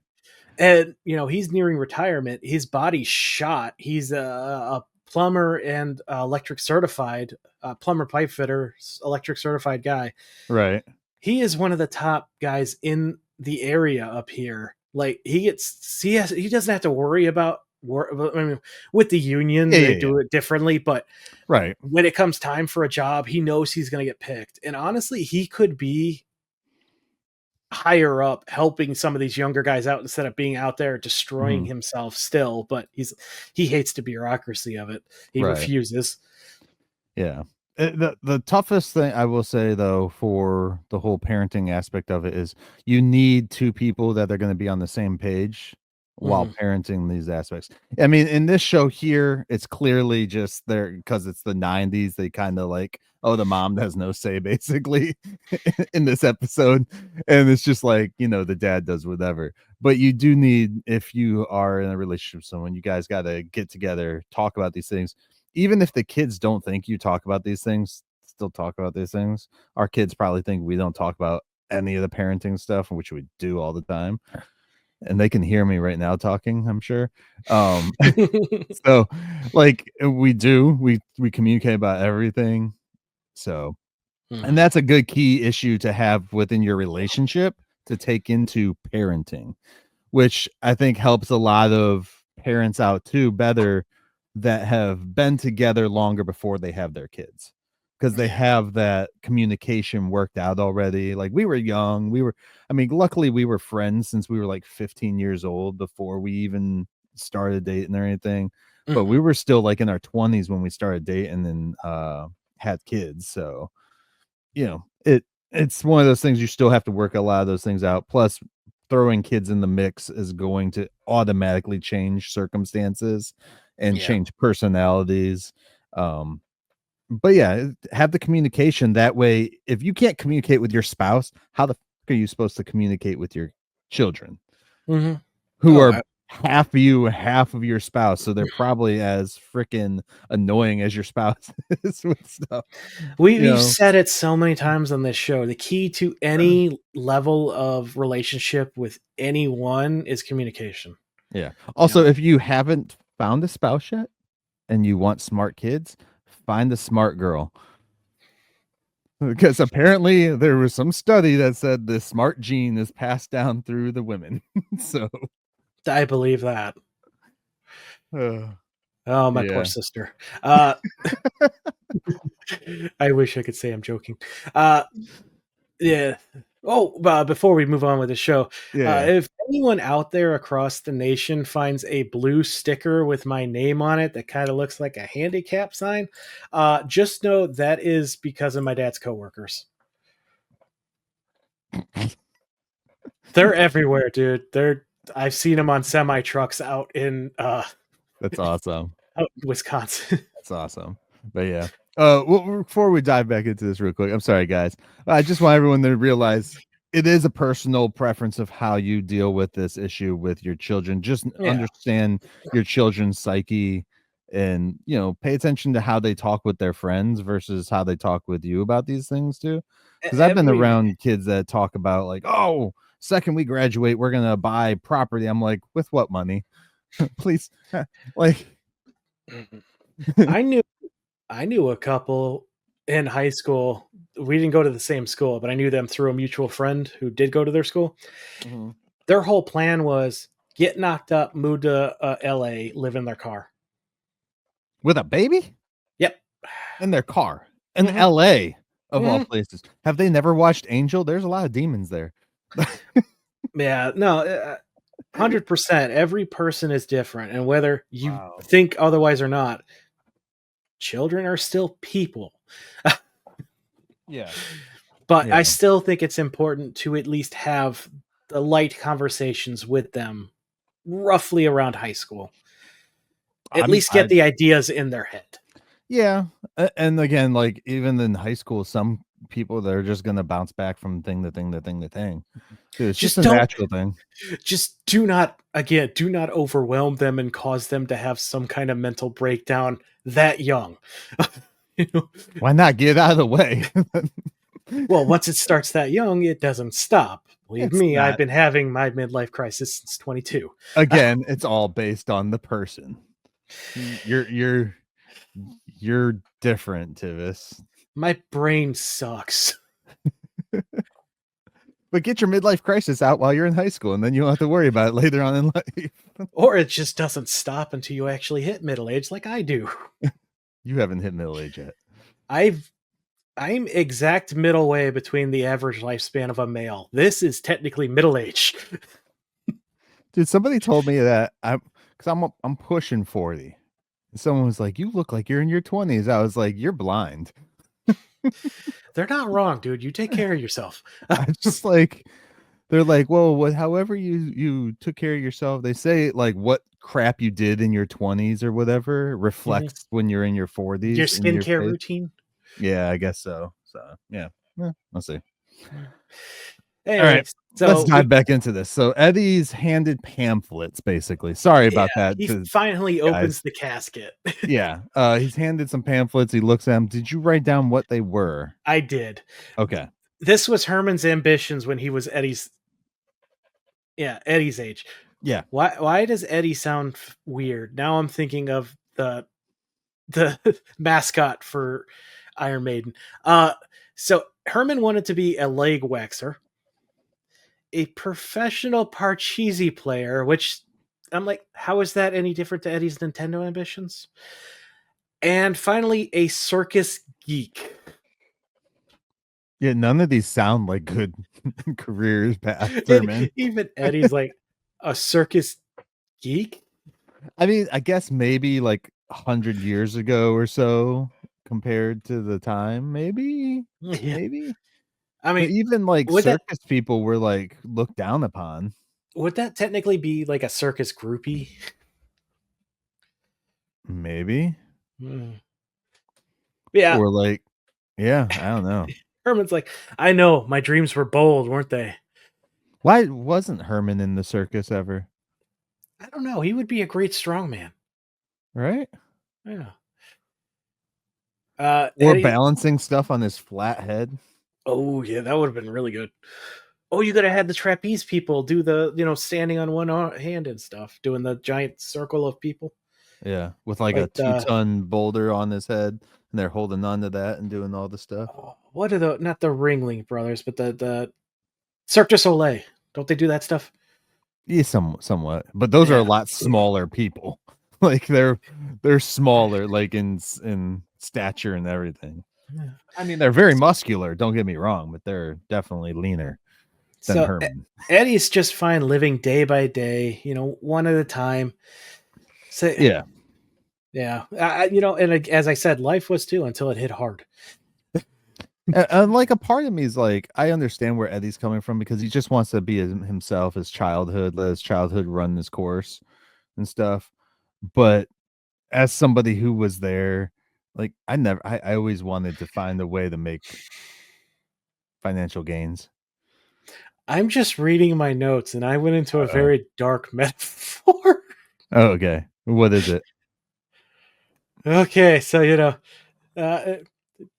And, he's nearing retirement. His body's shot. He's a plumber and electric certified, plumber pipe fitter, electric certified guy. Right. He is one of the top guys in the area up here. Like he doesn't have to worry about with the union, they do it differently, but right. when it comes time for a job, he knows he's going to get picked. And honestly, he could be higher up helping some of these younger guys out instead of being out there destroying himself still, but he hates the bureaucracy of it. He refuses. Yeah. The toughest thing I will say though for the whole parenting aspect of it is you need two people that are going to be on the same page while parenting these aspects. I mean, in this show here, it's clearly just there because it's the 90s. They kind of like, oh, the mom has no say basically in this episode. And it's just like, the dad does whatever. But you do need, if you are in a relationship with someone, you guys got to get together, talk about these things. Even if the kids don't think you talk about these things, still talk about these things. Our kids probably think we don't talk about any of the parenting stuff, which we do all the time. And they can hear me right now talking, I'm sure. So like we communicate about everything. So, and that's a good key issue to have within your relationship to take into parenting, which I think helps a lot of parents out too better that have been together longer before they have their kids, because they have that communication worked out already. Like we were young, luckily we were friends since we were like 15 years old before we even started dating or anything, but we were still like in our 20s when we started dating and had kids. So it's one of those things you still have to work a lot of those things out. Plus throwing kids in the mix is going to automatically change circumstances and change personalities. But yeah, have the communication that way. If you can't communicate with your spouse, how the fuck are you supposed to communicate with your children who are half of you, half of your spouse? So they're probably as freaking annoying as your spouse is with stuff. We've said it so many times on this show. The key to any level of relationship with anyone is communication. Yeah. Also, if you haven't found a spouse yet and you want smart kids, find a smart girl. Because apparently there was some study that said the smart gene is passed down through the women. So I believe that. Oh, my poor sister. I wish I could say I'm joking. Yeah. Oh, before we move on with the show, if anyone out there across the nation finds a blue sticker with my name on it that kind of looks like a handicap sign, just know that is because of my dad's coworkers. They're everywhere, dude. I've seen them on semi trucks out in that's awesome. Out in Wisconsin. That's awesome. But yeah. Before we dive back into this real quick, I'm sorry, guys. I just want everyone to realize it is a personal preference of how you deal with this issue with your children. Just understand your children's psyche and, pay attention to how they talk with their friends versus how they talk with you about these things too. Because I've been around kids that talk about like, oh, second we graduate, we're going to buy property. I'm like, with what money? Please. Like, I knew a couple in high school. We didn't go to the same school, but I knew them through a mutual friend who did go to their school. Their whole plan was get knocked up, move to LA, live in their car. With a baby? Yep. In their car. In LA, of all places. Have they never watched Angel? There's a lot of demons there. Yeah, no, 100%. Every person is different. And whether you think otherwise or not, children are still people. But I still think it's important to at least have the light conversations with them roughly around high school. At least get the ideas in their head. Yeah. And again, like even in high school, some people that are just going to bounce back from thing to thing to thing to thing. Dude, it's just a natural thing. Just do not overwhelm them and cause them to have some kind of mental breakdown that young. Why not get out of the way? Well, once it starts that young, it doesn't stop. Believe It's me, I've not. been having my midlife crisis since 22. Again, it's all based on the person. You're different, Tivis. My brain sucks. But get your midlife crisis out while you're in high school, and then you don't have to worry about it later on in life. Or it just doesn't stop until you actually hit middle age like I do. You haven't hit middle age yet. I'm exact middle way between the average lifespan of a male. This is technically middle age. Dude, somebody told me that I'm pushing 40. And someone was like, "You look like you're in your 20s." I was like, "You're blind." They're not wrong, dude. You take care of yourself. I just like they're like, "Well, however you took care of yourself." They say like what crap you did in your 20s or whatever reflects when you're in your 40s Your in your skincare face. routine. Yeah, I guess so. So yeah, let's see. Anyway, All right, so let's dive back into this. So Eddie's handed pamphlets, basically. Sorry about that. He to finally guys. opens the casket. Yeah, he's handed some pamphlets. He looks at them. Did you write down what they were? I did. Okay. This was Herman's ambitions when he was Eddie's age. Yeah. Why does Eddie sound weird? Now I'm thinking of the mascot for Iron Maiden. So Herman wanted to be a leg waxer, a professional Parcheesi player, which I'm like, how is that any different to Eddie's Nintendo ambitions? And finally, a circus geek. Yeah, none of these sound like good careers paths, man. Even Eddie's like, a circus geek? I mean, I guess maybe like 100 years ago or so compared to the time, maybe. Yeah. Maybe. I But mean, even like would that circus people were like looked down upon. would that technically be like a circus groupie? Maybe. Yeah. Or like, yeah, I don't know. Herman's like, I know, my dreams were bold, weren't they? Why wasn't Herman in the circus ever? I don't know. He would be a great strongman. Right? Yeah. Or Eddie, balancing stuff on his flat head. oh yeah, that would have been really good. Oh, you could have had the trapeze people do the standing on one hand and stuff, doing the giant circle of people. Yeah, with like a 2-ton boulder on his head, and they're holding on to that and doing all the stuff. What are not the Ringling Brothers, but the Cirque du Soleil? Don't they do that stuff? Yeah, somewhat, but those are a lot smaller people. Like they're smaller, like in stature and everything. Yeah. I mean, they're very muscular. Don't get me wrong, but they're definitely leaner than Herman. Eddie's just fine living day by day, one at a time. So yeah. And as I said, life was too until it hit hard. And like a part of me is like, I understand where Eddie's coming from because he just wants to be himself, his childhood, let his childhood run his course and stuff. But as somebody who was there, like I always wanted to find a way to make financial gains. I'm just reading my notes and I went into a very dark metaphor. Oh, okay. What is it? Okay, so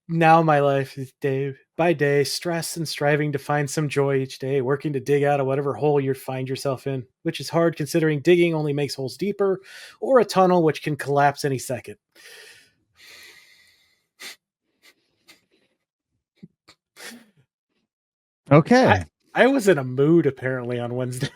now my life is day by day, stress and striving to find some joy each day, working to dig out of whatever hole you find yourself in, which is hard considering digging only makes holes deeper, or a tunnel which can collapse any second. Okay. I was in a mood apparently on Wednesday.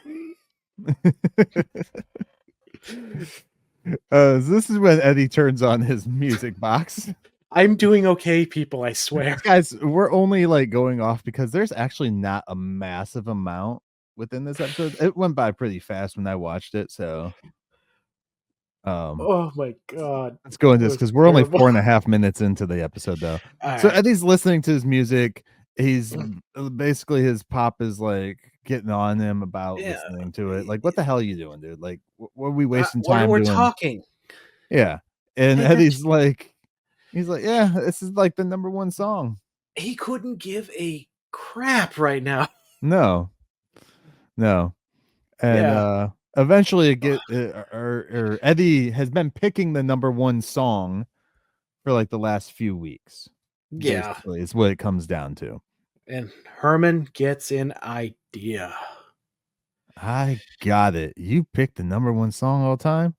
This is when Eddie turns on his music box. I'm doing okay, people, I swear. Guys, we're only like going off because there's actually not a massive amount within this episode. It went by pretty fast when I watched it, so oh my god. Let's go into this because we're only 4.5 minutes into the episode though. So Eddie's listening to his music. He's basically his pop is like getting on him about listening to it. Like, what the hell are you doing, dude? Like, what are we wasting time we're doing? talking. Yeah. And Eddie's like, he's like, yeah, this is like the number one song. He couldn't give a crap right now. No. And eventually Eddie has been picking the number one song for like the last few weeks. Yeah. Basically, is what it comes down to. And Herman gets an idea. I got it. You picked the number one song all time.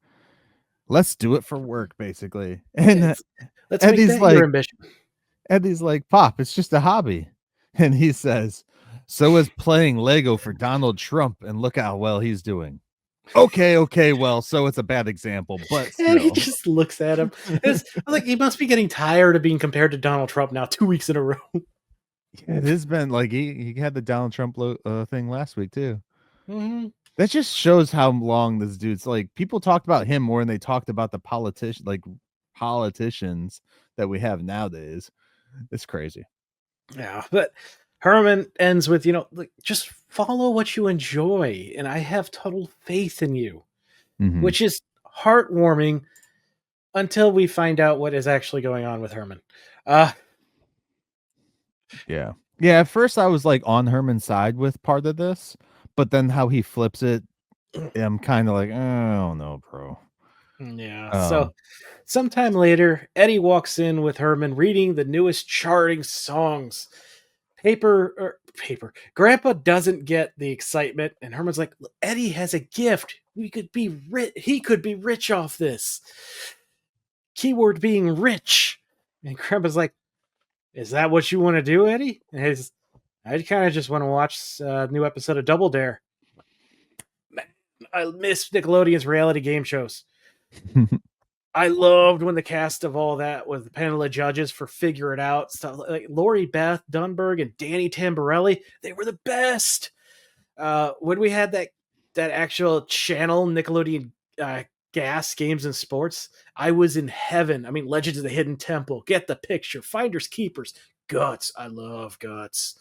Let's do it for work, basically. And Let's make Eddie's that your like, ambition. Pop, it's just a hobby. And he says, so is playing Lego for Donald Trump, and look how well he's doing. Okay, well, so it's a bad example, but And he still. just looks at him. It's like he must be getting tired of being compared to Donald Trump now 2 weeks in a row. It has been like he had the Donald Trump thing last week too. Mm-hmm. That just shows how long this dude's like. People talked about him more than they talked about the politicians that we have nowadays. It's crazy. Yeah, but Herman ends with, like, just follow what you enjoy, and I have total faith in you, Mhm. which is heartwarming until we find out what is actually going on with Herman. Yeah. At first I was like on Herman's side with part of this, but then how he flips it, I'm kind of like, oh no, bro. Yeah. So Um, sometime later, Eddie walks in with Herman reading the newest charting songs. Paper. Grandpa doesn't get the excitement, and Herman's like, Eddie has a gift. We could be rich. He could be rich off this. Keyword being rich. And Grandpa's like, is that what you want to do, Eddie? And I kind of just want to watch a new episode of Double Dare. Man, I miss Nickelodeon's reality game shows. I loved when the cast of all that with the panel of judges for Figure It Out stuff like Lori Beth Dunberg and Danny Tamborelli. They were the best. When we had that actual channel Nickelodeon gas games and sports, I was in heaven. I mean, Legends of the Hidden Temple, Get the Picture, Finders Keepers, Guts. I love Guts.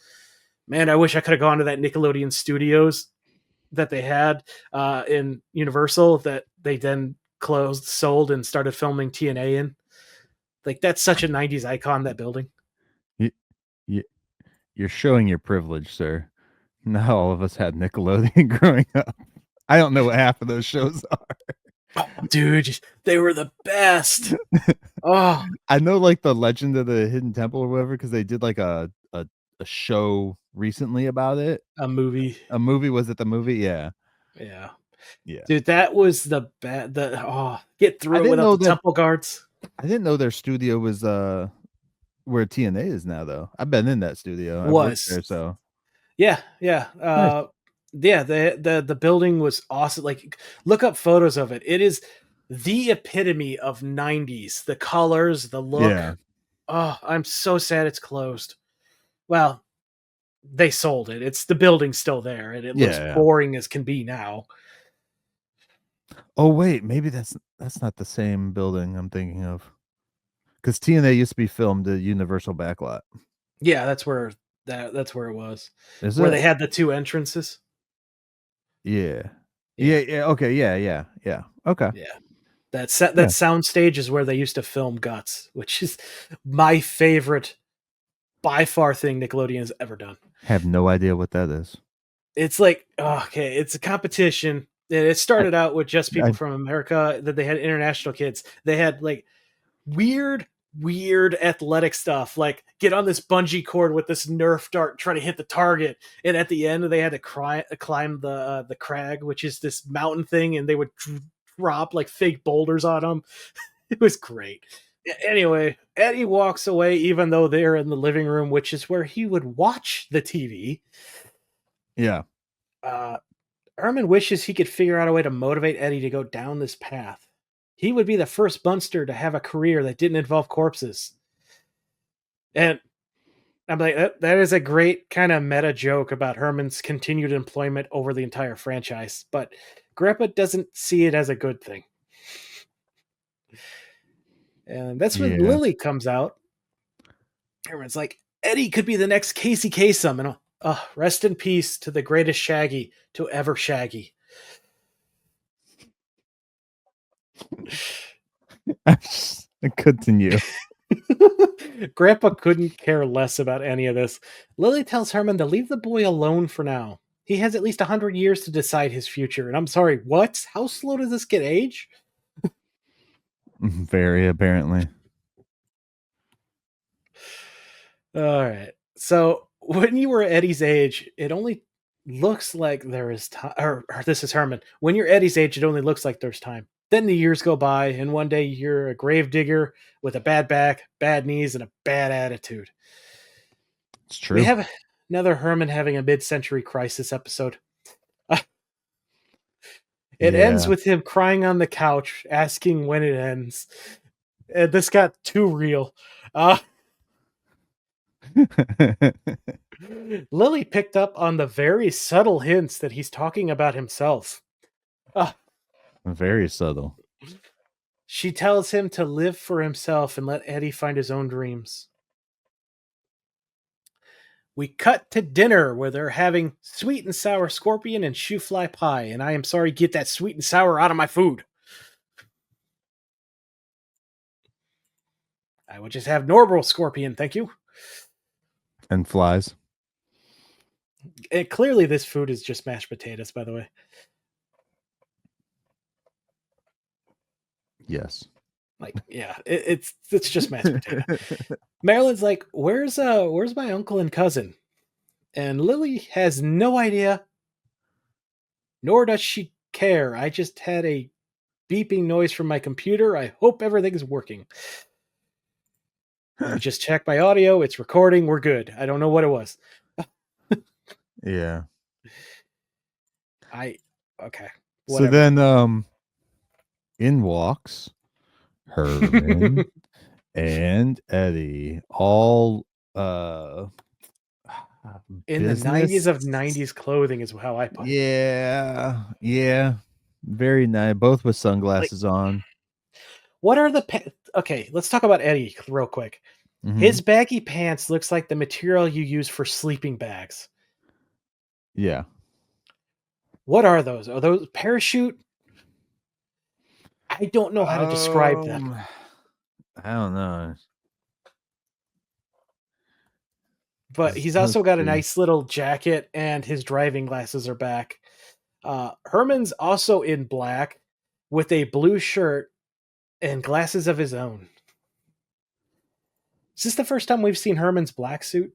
Man, I wish I could have gone to that Nickelodeon Studios that they had in Universal that they then sold, and started filming TNA in. Like, that's such a 90s icon, that building. you, you're showing your privilege, sir. Not all of us had Nickelodeon growing up. I don't know what half of those shows are. Oh, dude, they were the best. Oh, I know like the Legend of the Hidden Temple or whatever, because they did like a show recently about it. a movie. A movie, was it the movie? Yeah. Dude, that was the bad. Get through it without the temple guards. I didn't know their studio was where TNA is now, though. I've been in that studio. I've worked there, so Yeah. nice. Yeah, the building was awesome. Like, look up photos of it. It is the epitome of 90s. The colors, the look. Yeah. Oh, I'm so sad it's closed. Well, they sold it. It's the building's still there, and it looks boring as can be now. Oh wait, maybe that's not the same building I'm thinking of. Because TNA used to be filmed at Universal Backlot. Yeah, that's where it was. Is where it? they had the two entrances. Yeah. Okay. Yeah. Okay. Yeah. That sound stage is where they used to film Guts, which is my favorite by far thing Nickelodeon has ever done. Have no idea what that is. It's like, okay, it's a competition. It started out with just people from America, that they had international kids. They had like weird athletic stuff, like get on this bungee cord with this Nerf dart, try to hit the target, and at the end they had to climb the crag, which is this mountain thing, and they would drop like fake boulders on them. It was great. Anyway, Eddie walks away, even though they're in the living room, which is where he would watch the TV. Yeah. Herman wishes he could figure out a way to motivate Eddie to go down this path. He would be the first Munster to have a career that didn't involve corpses. And I'm like, that is a great kind of meta joke about Herman's continued employment over the entire franchise, but Grandpa doesn't see it as a good thing. And that's when Lily comes out. Herman's like, Eddie could be the next Casey Kasem, and rest in peace to the greatest Shaggy to ever Shaggy. Continue. Grandpa couldn't care less about any of this. Lily tells Herman to leave the boy alone for now. He has at least 100 years to decide his future. And I'm sorry, what? How slow does this get age? Very, apparently. All right. So when you were Eddie's age, it only looks like there is time. Or this is Herman. When you're Eddie's age, it only looks like there's time. Then the years go by, and one day you're a grave digger with a bad back, bad knees, and a bad attitude. It's We true. have another Herman having a mid-century crisis episode. It ends Yeah. with him crying on the couch, asking when it ends. And this got too real. Lily picked up on the very subtle hints that he's talking about himself. Very subtle. She tells him to live for himself and let Eddie find his own dreams. We cut to dinner where they're having sweet and sour scorpion and shoe fly pie, and I am sorry, get that sweet and sour out of my food. I would just have normal scorpion, thank you. And flies. And clearly this food is just mashed potatoes, by the way. Yes. Like, yeah, it's just mashed potato. Marilyn's like, where's my uncle and cousin? And Lily has no idea, nor does she care. I just had a beeping noise from my computer. I hope everything is working. Let me just check my audio. It's recording. We're good. I don't know what it was. Yeah. Okay. So Whatever. then in walks Herman and Eddie, all In the 90s of 90s clothing is how I put it. Yeah. Very nice. Both with sunglasses on. What are the okay, let's talk about Eddie real quick. Mhm. His baggy pants looks like the material you use for sleeping bags. Yeah. What are those? Are those parachute? I don't know how to describe them. I don't know. But he's also got a nice little jacket and his driving glasses are back. Herman's also in black with a blue shirt and glasses of his own. Is this the first time we've seen Herman's black suit?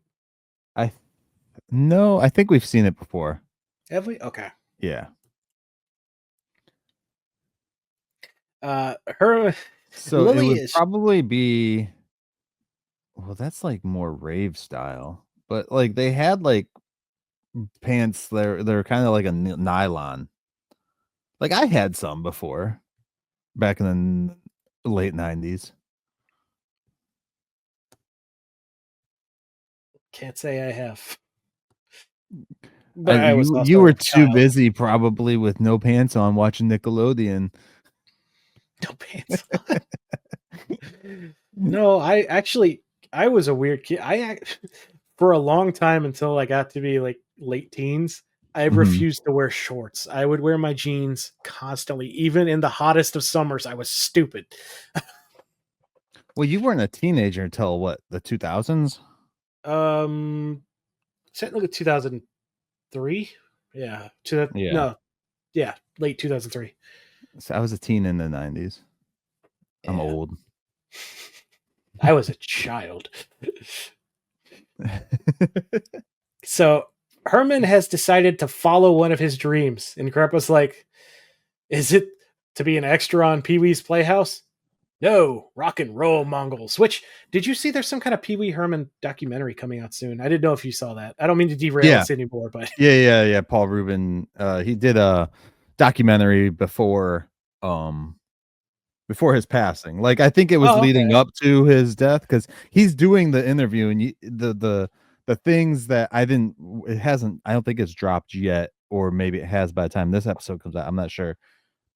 No, I think we've seen it before. Have we? Okay. Yeah. Herman. So Lily it would is probably be, well, that's like more rave style, but like they had like pants they're kind of like a nylon. Like I had some before back in the late 90s. can't say I have. But I was you also were a too child. busy probably with no pants on watching Nickelodeon. No pants on. No, I was a weird kid. For a long time until I got to be like late teens, I Mhm. refused to wear shorts. I would wear my jeans constantly, even in the hottest of summers. I was stupid. Well, you weren't a teenager until what, the 2000s? Technically 2003. Yeah, Yeah. no, yeah, late 2003. So I was a teen in the 90s. I'm Yeah. old. I was a child. So Herman has decided to follow one of his dreams, and Grandpa's like, "Is it to be an extra on Pee Wee's Playhouse?" No, rock and roll Mongols. Which, did you see there's some kind of Pee Wee Herman documentary coming out soon? I didn't know if you saw that. I don't mean to derail Yeah. us anymore, but Yeah. Paul Rubin, he did a documentary before his passing. Like I think it was leading okay. up to his death because he's doing the interview and the things that I don't think it's dropped yet, or maybe it has by the time this episode comes out. I'm not sure.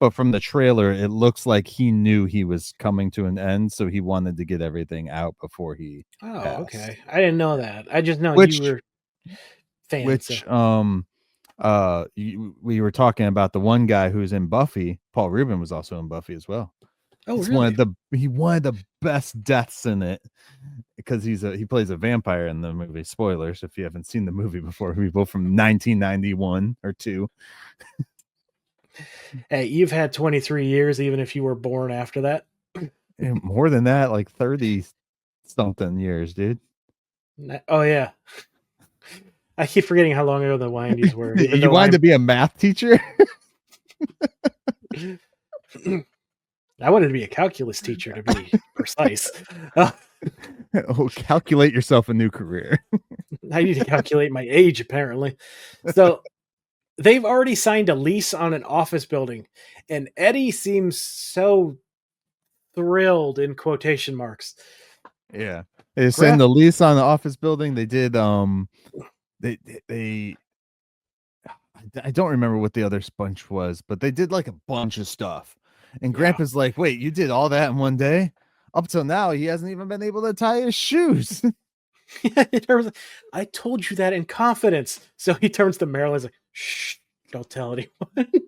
But from the trailer, it looks like he knew he was coming to an end, so he wanted to get everything out before he Oh, passed. okay. I didn't know that. I just know Which you were fans. which we were talking about the one guy who's in Buffy. Paul Rubin was also in Buffy as well. Oh, It's really? one of the best deaths in it because he plays a vampire in the movie. Spoilers if you haven't seen the movie before. We both from 1991 or 2. Hey, you've had 23 years, even if you were born after that. And more than that, like 30 something years, dude. Oh yeah, I keep forgetting how long ago the '90s were. Even You though wanted to be a math teacher? I wanted to be a calculus teacher, to be precise. Oh, calculate yourself a new career. I need to calculate my age, apparently. So they've already signed a lease on an office building, and Eddie seems so thrilled in quotation marks. Yeah. They signed Graph, the lease on the office building. They did they I don't remember what the other bunch was, but they did like a bunch of stuff. And yeah. Grandpa's like, "Wait, you did all that in one day?" Up till now, he hasn't even been able to tie his shoes. I told you that in confidence. So he turns to Marilyn, like, "Shh, don't tell anyone."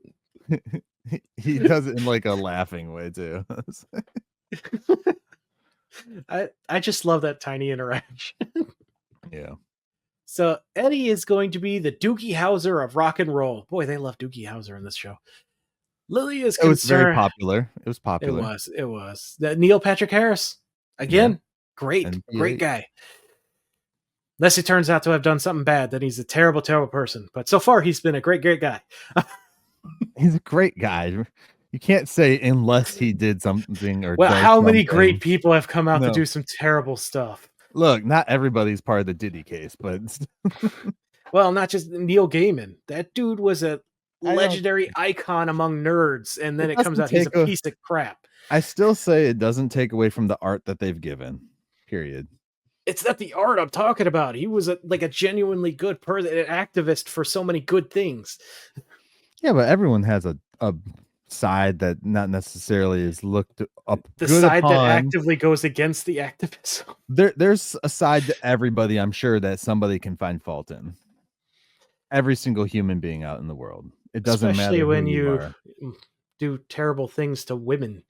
He does it in like a laughing way too. I just love that tiny interaction. Yeah. So Eddie is going to be the Doogie Howser of rock and roll. Boy, they love Doogie Howser in this show. Lily is It was very concerned. popular. It was It popular. was. It was. That Neil Patrick Harris. Again, great NPH. guy. Unless he turns out to have done something bad, then he's a terrible, terrible person. But so far, he's been a great, great guy. He's a great guy. You can't say unless he did something or Well, does how many something. great people have come out to No. do some terrible stuff? Look, not everybody's part of the Diddy case, but Well, not just Neil Gaiman. That dude was a I don't- legendary icon among nerds, and then It it comes doesn't out he's a take a- piece of crap. I still say it doesn't take away from the art that they've given. Period. It's not the art I'm talking about. He was like a genuinely good person, an activist for so many good things. Yeah, but everyone has a side that not necessarily is looked up The good side upon. that actively goes against the activism. There's a side to everybody, I'm sure, that somebody can find fault in. Every single human being out in the world. It doesn't Especially matter when who you you are. do terrible things to women.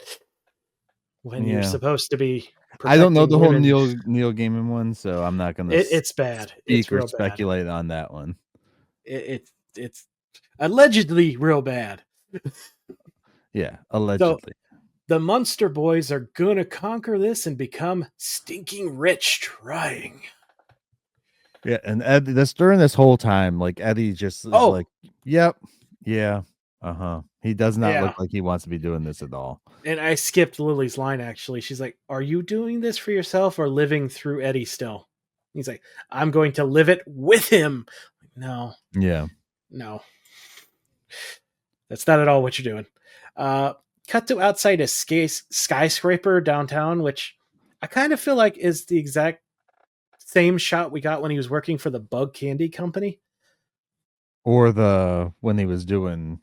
When you're Yeah. supposed to be I don't know protecting the whole women. Neil Gaiman one, so I'm not gonna It's bad. It's speak or real bad. speculate on that one. It's allegedly real bad. Yeah, allegedly. The Munster boys are gonna conquer this and become stinking rich trying. Yeah, and Ed, this during this whole time, like Eddie just is like, "Yep, yeah, He does not Yeah. look like he wants to be doing this at all. And I skipped Lily's line, actually. She's like, "Are you doing this for yourself or living through Eddie still?" He's like, "I'm going to live it with him." No, Yeah, no. That's not at all what you're doing. Cut to outside a skyscraper downtown, which I kind of feel like is the exact same shot we got when he was working for the Bug Candy Company. or the when he was doing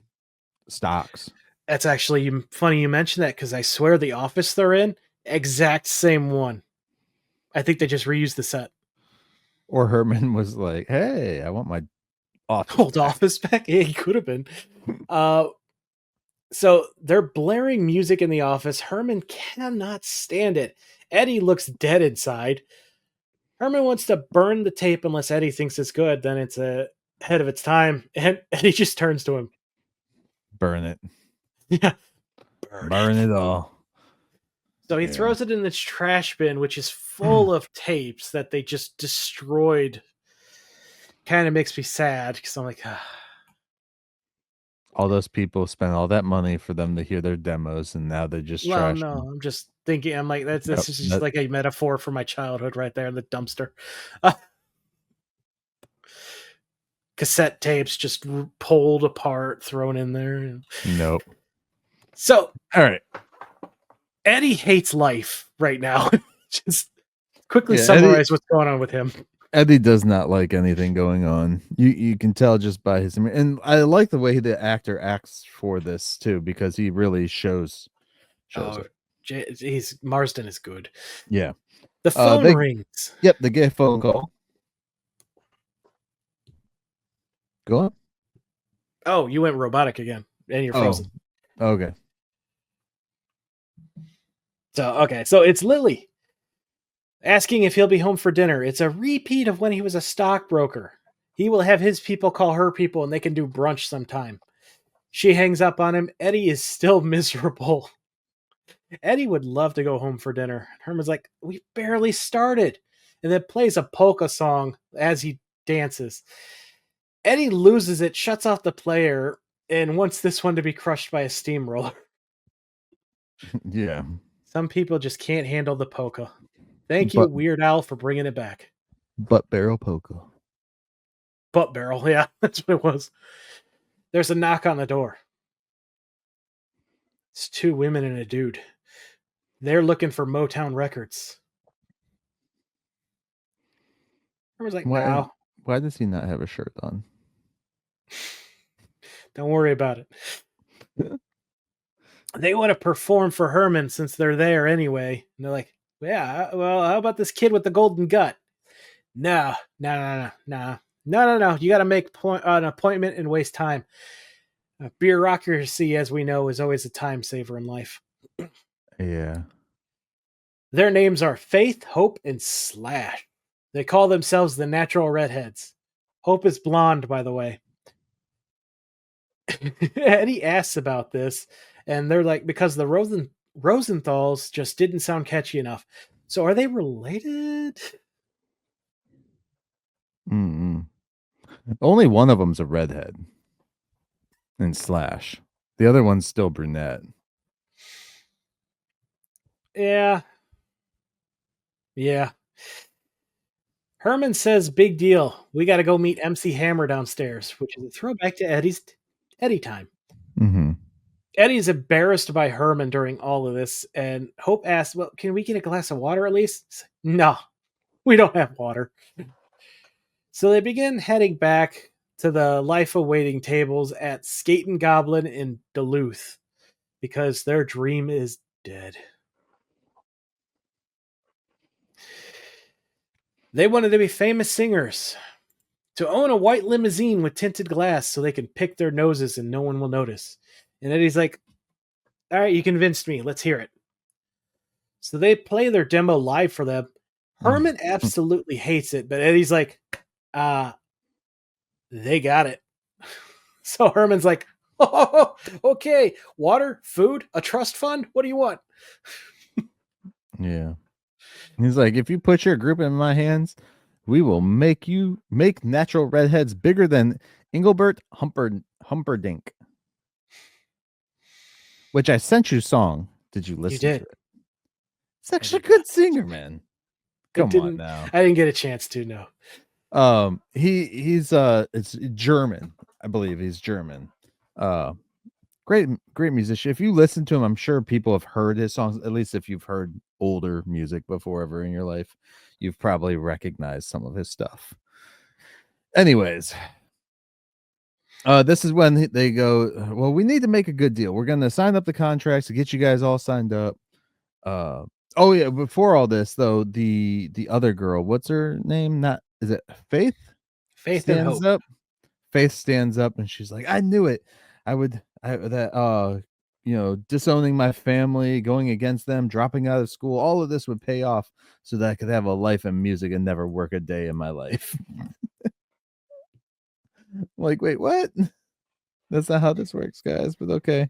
stocks. That's actually funny you mentioned that, because I swear the office they're in, exact same one. I think they just reused the set. Or Herman was like, "Hey, I want my Old office back. Yeah, he could have been. So they're blaring music in the office. Herman cannot stand it. Eddie looks dead inside. Herman wants to burn the tape unless Eddie thinks it's good. Then it's ahead of its time. And Eddie just turns to him. burn it, Yeah. burn it all." So he Yeah. throws it in this trash bin, which is full of tapes that they just destroyed. Kind of makes me sad because I'm like, All those people spent all that money for them to hear their demos, and now they're just well, trashing no, them. I'm just thinking, I'm like, that's Yep, just that- like a metaphor for my childhood right there in the dumpster. Cassette tapes just pulled apart, thrown in there. Nope. So All right. Eddie hates life right now. Just quickly Yeah, summarize what's going on with him. Eddie does not like anything going on. You can tell just by his, and I like the way the actor acts for this too, because he really shows it. He's Marsden is good. Yeah. The phone rings. Yep, they get a phone call. Go on. Oh, you went robotic again, and you're frozen. Okay. So it's Lily asking if he'll be home for dinner. It's a repeat of when he was a stockbroker. He will have his people call her people, and they can do brunch sometime. She hangs up on him. Eddie is still miserable. Eddie would love to go home for dinner. Herman's like, "We barely started." and then plays a polka song as he dances. Eddie loses it, shuts off the player, and wants this one to be crushed by a steamroller. Yeah. Some people just can't handle the polka. Thank you, But Weird Al, for bringing it back. butt barrel polka. Butt barrel, yeah, that's what it was. There's a knock on the door. It's two women and a dude. They're looking for Motown Records. I was like, no, Why does he not have a shirt on? don't worry about it. They want to perform for Herman since they're there anyway. And they're like, yeah, well, how about this kid with the golden gut? No. You got to make an appointment and waste time. Bureaucracy, as we know, is always a time saver in life. Yeah. Their names are Faith, Hope, and Slash. They call themselves the Natural Redheads. Hope is blonde, by the way. Eddie asks about this, and they're like, because the Rosenthals just didn't sound catchy enough. So are they related? Mm-mm. Only one of them's a redhead. And Slash. The other one's still brunette. Yeah. Herman says, big deal. We got to go meet MC Hammer downstairs, which is a throwback to Eddie time. Mm-hmm. Eddie's embarrassed by Herman during all of this, and Hope asks, well, can we get a glass of water at least? No, we don't have water. So they begin heading back to the life-awaiting tables at Skatin' Goblin in Duluth because their dream is dead. They wanted to be famous singers, to own a white limousine with tinted glass so they can pick their noses and no one will notice. And Eddie's like, all right, you convinced me. Let's hear it. So they play their demo live for them. Herman absolutely hates it, but Eddie's like, they got it. So Herman's like, oh, okay, water, food, a trust fund. What do you want? Yeah. He's like, if you put your group in my hands, we will make natural redheads bigger than Engelbert Humperdinck. Which I sent you a song. Did you listen to it? It's actually a good singer, man. Come on now. I didn't get a chance to, no. He's it's German. I believe he's German. Great musician. If you listen to him, I'm sure people have heard his songs. At least if you've heard older music before ever in your life, you've probably recognized some of his stuff. Anyways, this is when they go, well, we need to make a good deal. We're going to sign up the contracts to get you guys all signed up. Oh yeah, before all this though, the other girl, what's her name? Is it Faith? Faith stands up. Faith stands up and she's like, I knew it. Disowning my family, going against them, dropping out of school, all of this would pay off so that I could have a life in music and never work a day in my life. Like, wait, what? That's not how this works, guys, but okay.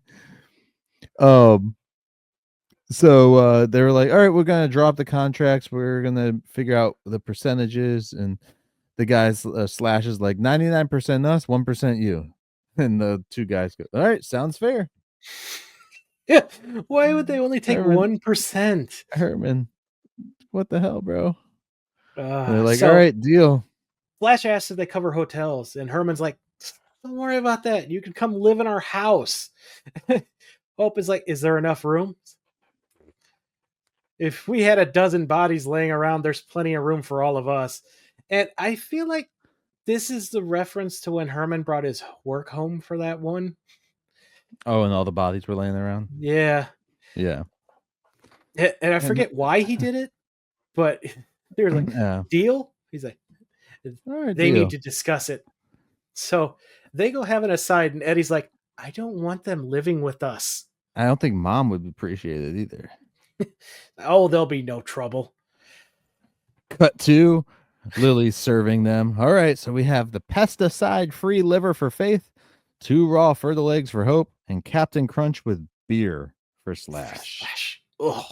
So they were like, all right, we're gonna drop the contracts, we're gonna figure out the percentages, and the guys Slash is like 99% us, 1% you. And the two guys go, all right, sounds fair. Yeah. Why would they only take 1%? Herman, what the hell, bro? They're like, so all right, deal. Flash asks if they cover hotels, and Herman's like, don't worry about that. You can come live in our house. Hope is like, is there enough room? If we had a dozen bodies laying around, there's plenty of room for all of us. And I feel like this is the reference to when Herman brought his work home for that one. Oh, and all the bodies were laying around? Yeah. Yeah. And I forget why he did it, but they were like, deal? He's like, right, they need to discuss it. So they go have an aside, and Eddie's like, I don't want them living with us. I don't think Mom would appreciate it either. Oh, there'll be no trouble. Cut to Lily serving them. All right, so we have the pesticide-free liver for Faith, 2 raw fertile eggs for Hope, and Captain Crunch with beer for Slash. Ugh.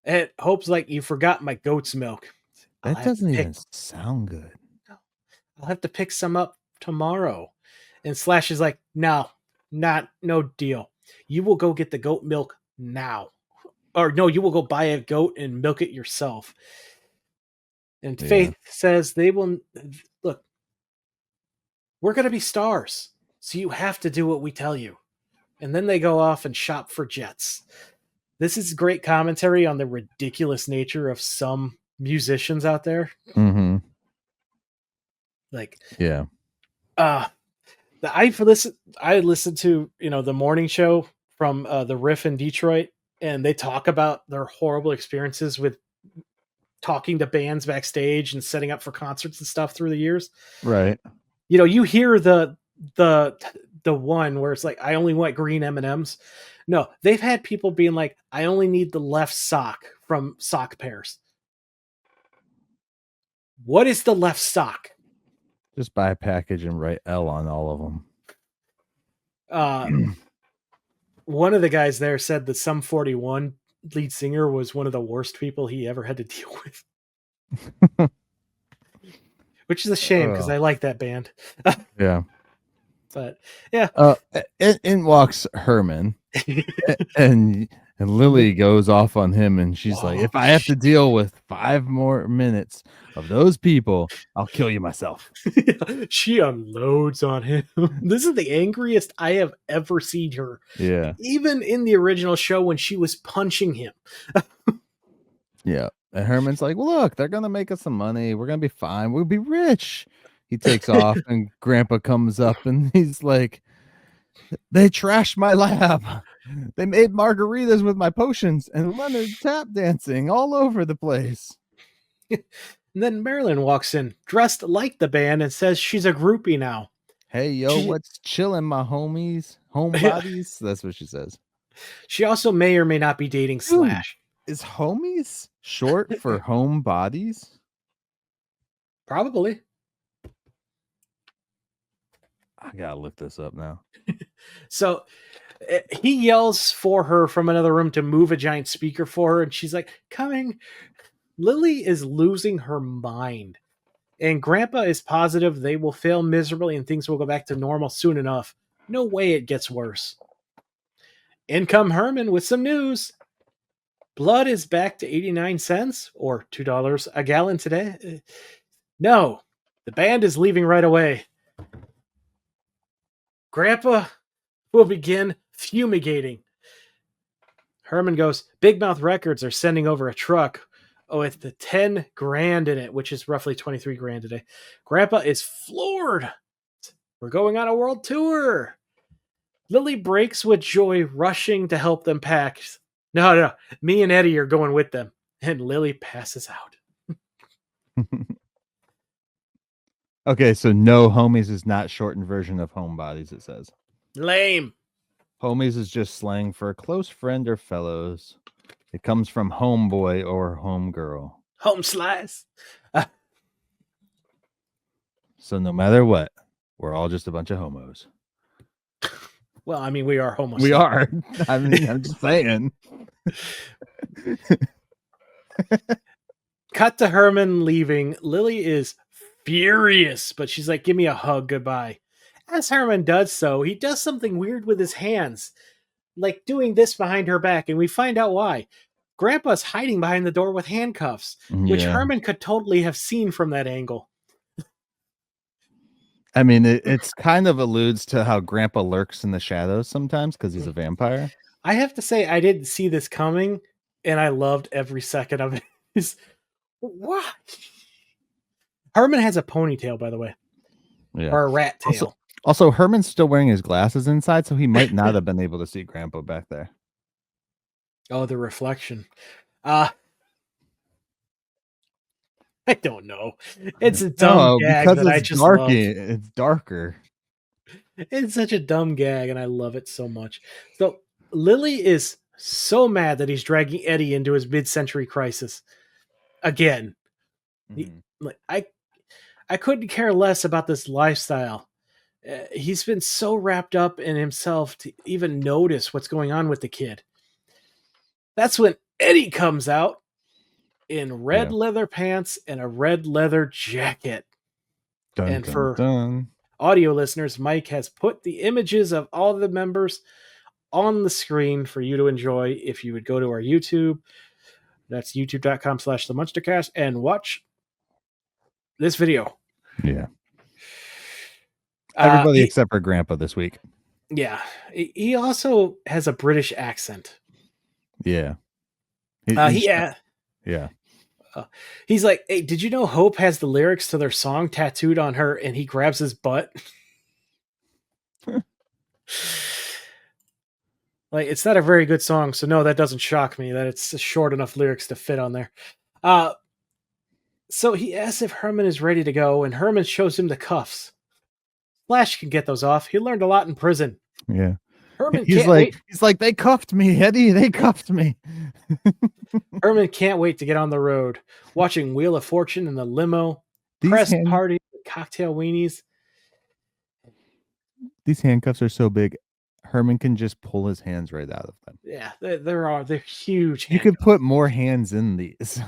And Hope's like, you forgot my goat's milk. That doesn't even sound good. I'll have to pick some up tomorrow. And Slash is like, no deal. You will go get the goat milk now. Or no, you will go buy a goat and milk it yourself. And Yeah. Faith says they will look. We're going to be stars. So you have to do what we tell you. And then they go off and shop for jets. This is great commentary on the ridiculous nature of some musicians out there. Mm-hmm. Like, yeah. I listened to, the morning show from the Riff in Detroit, and they talk about their horrible experiences with talking to bands backstage and setting up for concerts and stuff through the years. Right. You hear the one where it's like, I only want green M&Ms. No, they've had people being like, I only need the left sock from sock pairs. What is the left sock? Just buy a package and write L on all of them. One of the guys there said that Sum 41 lead singer was one of the worst people he ever had to deal with. Which is a shame because I like that band. Yeah. But yeah. In walks Herman and Lily goes off on him, and she's like, if I have to deal with 5 more minutes of those people, I'll kill you myself. She unloads on him. This is the angriest I have ever seen her. Yeah. Even in the original show when she was punching him. Yeah. And Herman's like, well, look, they're going to make us some money. We're going to be fine. We'll be rich. He takes off, and Grandpa comes up, and he's like, they trashed my lab. They made margaritas with my potions and Leonard tap dancing all over the place. And then Marilyn walks in, dressed like the band, and says she's a groupie now. Hey, yo, what's chilling, my homies? Homebodies? That's what she says. She also may or may not be dating Slash. Is homies short for homebodies? Probably. I gotta look this up now. So he yells for her from another room to move a giant speaker for her, and she's like, coming. Lily is losing her mind. And Grandpa is positive they will fail miserably and things will go back to normal soon enough. No way it gets worse. In come Herman with some news. Blood is back to 89 cents or $2 a gallon today. No, the band is leaving right away. Grandpa will begin fumigating. Herman goes, Big Mouth Records are sending over a truck with the 10 grand in it, which is roughly 23 grand today. Grandpa is floored. We're going on a world tour. Lily breaks with joy, rushing to help them pack. No, me and Eddie are going with them. And Lily passes out. Okay, so no, homies is not shortened version of homebodies, it says. Lame. Homies is just slang for a close friend or fellows. It comes from homeboy or homegirl. Home slice. So no matter what, we're all just a bunch of homos. Well, I mean, we are homos. We are. I mean, I'm just saying. Cut to Herman leaving. Lily is furious, but she's like, give me a hug, goodbye. As Herman does so, he does something weird with his hands, like doing this behind her back, and we find out why. Grandpa's hiding behind the door with handcuffs, which Herman could totally have seen from that angle. I mean, it's kind of alludes to how Grandpa lurks in the shadows sometimes because he's a vampire. I have to say, I didn't see this coming, and I loved every second of it. What? Herman has a ponytail, by the way. Yeah. Or a rat tail. Also, Herman's still wearing his glasses inside, so he might not have been able to see Grandpa back there. Oh, the reflection. I don't know. It's a dumb gag that I just love. It's darker. It's such a dumb gag, and I love it so much. So Lily is so mad that he's dragging Eddie into his mid-century crisis again. Mm-hmm. I couldn't care less about this lifestyle. He's been so wrapped up in himself to even notice what's going on with the kid. That's when Eddie comes out. in red leather pants and a red leather jacket. Dun, And dun, for dun. audio listeners, Myke has put the images of all the members on the screen for you to enjoy. If you would go to our YouTube, that's youtube.com/TheMunsterCast, and watch this video. Yeah. Everybody He, except for Grandpa this week. yeah. He also has a British accent. Yeah. Yeah. He's like, hey, did you know Hope has the lyrics to their song tattooed on her? And he grabs his butt. Like, it's not a very good song, so no, that doesn't shock me that it's short enough lyrics to fit on there. So he asks if Herman is ready to go, and Herman shows him the cuffs. Flash can get those off. He learned a lot in prison. Yeah. Herman He's can't like, wait. he's like, they cuffed me, Eddie. They cuffed me. Herman can't wait to get on the road, watching Wheel of Fortune in the limo, press party, cocktail weenies. These handcuffs are so big, Herman can just pull his hands right out of them. Yeah, they're huge. You could put more hands in these.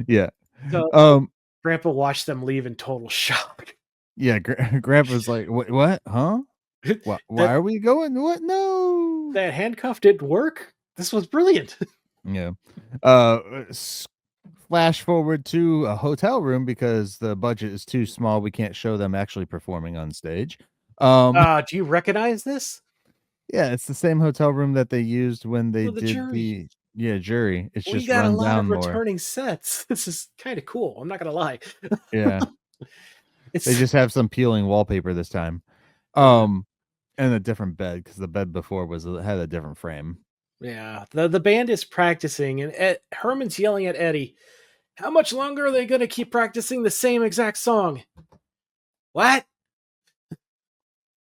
Yeah. So, Grandpa watched them leave in total shock. Yeah, Grandpa's like, what? Huh? Why are we going? What? No. That handcuff didn't work. This was brilliant. Yeah. Flash forward to a hotel room because the budget is too small. We can't show them actually performing on stage. Do you recognize this? Yeah, it's the same hotel room that they used when they the did jury. Jury. It's We just got a run lot down of more. returning sets. This is kind of cool. I'm not gonna lie. Yeah. They just have some peeling wallpaper this time. And a different bed because the bed before had a different frame. Yeah. The band is practicing, and Herman's yelling at Eddie, how much longer are they gonna keep practicing the same exact song? What?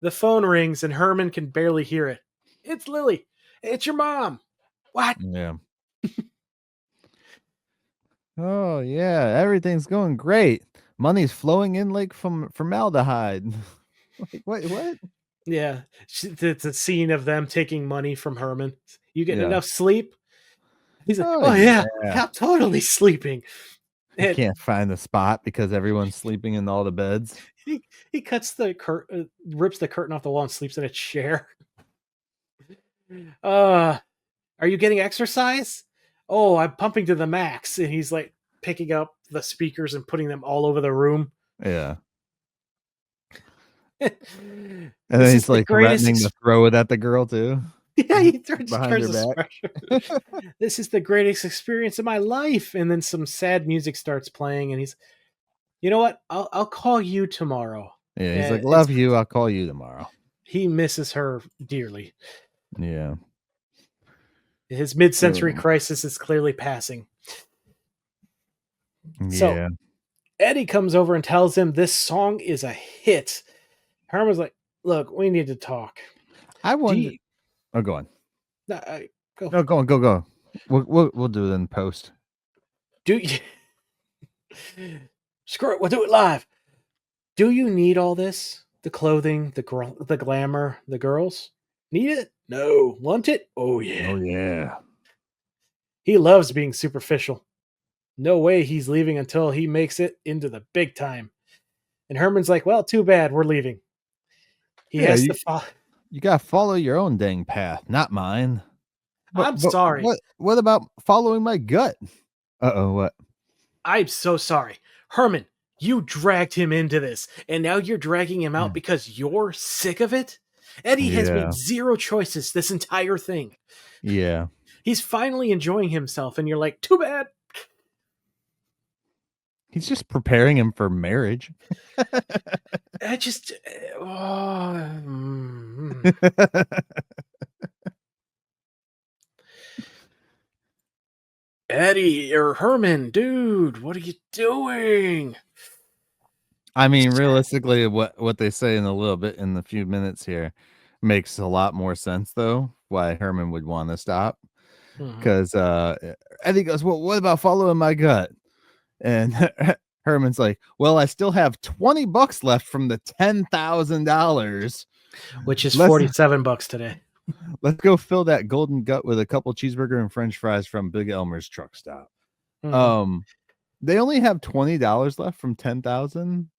The phone rings and Herman can barely hear it. It's Lily. It's your mom. What? Yeah. Oh yeah, everything's going great. Money's flowing in like from formaldehyde. Like what? Yeah, it's a scene of them taking money from Herman. You getting Yeah. enough sleep? He's like, Oh, yeah, I'm totally sleeping. He can't find the spot because everyone's sleeping in all the beds. He cuts the curtain, rips the curtain off the wall, and sleeps in a chair. Are you getting exercise? Oh, I'm pumping to the max. And he's like picking up the speakers and putting them all over the room. Yeah. And then he's like threatening to throw it at the girl too. Yeah, he throws behind her back. This is the greatest experience of my life. And then some sad music starts playing, and he's, you know what? I'll call you tomorrow. Yeah, he's like, love you. I'll call you tomorrow. He misses her dearly. Yeah. His mid-century crisis is clearly passing. Yeah. So Eddie comes over and tells him this song is a hit. Herman's like, look, we need to talk. I wonder. Oh, go on. Go. No, go on. Go. We'll do it in post. Do you? Screw it. We'll do it live. Do you need all this? The clothing, the glamour, the girls? Need it? No. Want it? Oh, yeah. Oh, yeah. He loves being superficial. No way he's leaving until he makes it into the big time. And Herman's like, well, too bad. We're leaving. He has to follow. You got to follow your own dang path, not mine. I'm sorry. What about following my gut? Uh-oh, what? I'm so sorry. Herman, you dragged him into this, and now you're dragging him out because you're sick of it? Eddie has made zero choices this entire thing. Yeah. He's finally enjoying himself, and you're like, too bad. He's just preparing him for marriage. Eddie or Herman, dude, what are you doing? I mean, realistically, what they say in a little bit in the few minutes here makes a lot more sense, though, why Herman would want to stop. Because Eddie goes, well, what about following my gut? And Herman's like, well, I still have $20 left from the $10,000, which is $47 today. Let's go fill that golden gut with a couple cheeseburger and French fries from Big Elmer's truck stop. Mhm. They only have $20 left from 10,000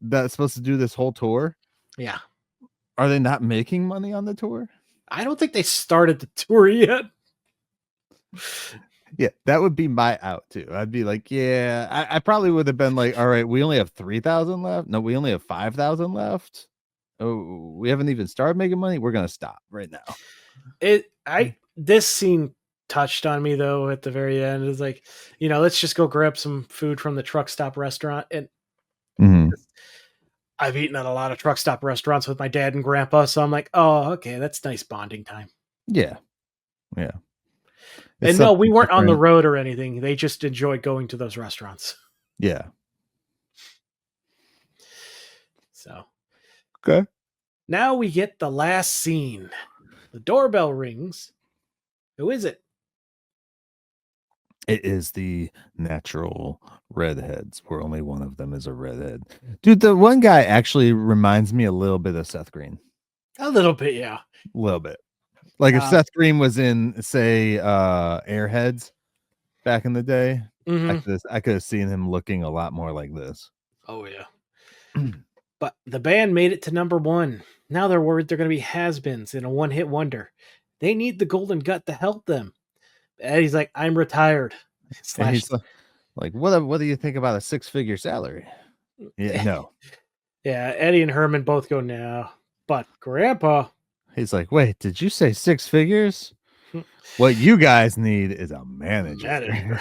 that's supposed to do this whole tour. Yeah. Are they not making money on the tour? I don't think they started the tour yet. Yeah, that would be my out too. I'd be like, yeah, I probably would have been like, all right, we only have 3,000 left. No, we only have 5,000 left. Oh, we haven't even started making money. We're gonna stop right now. This scene touched on me though at the very end. It's like, let's just go grab some food from the truck stop restaurant. And I've eaten at a lot of truck stop restaurants with my dad and grandpa, so I'm like, oh, okay, that's nice bonding time. Yeah. Yeah. And no, we weren't on the road or anything. They just enjoyed going to those restaurants. Yeah. So. Okay. Now we get the last scene. The doorbell rings. Who is it? It is the natural redheads, where only one of them is a redhead. Dude, the one guy actually reminds me a little bit of Seth Green. A little bit, yeah. A little bit. Like if Seth Green was in, say, Airheads back in the day, I could have seen him looking a lot more like this. Oh, yeah. But the band made it to number 1. Now they're worried they're going to be has-beens and a one-hit wonder. They need the Golden Gut to help them. Eddie's like, I'm retired. And he's like, what do you think about a 6-figure salary? Yeah, no. Yeah, Eddie and Herman both go, no. But Grandpa. He's like, wait, did you say 6 figures? What you guys need is a manager.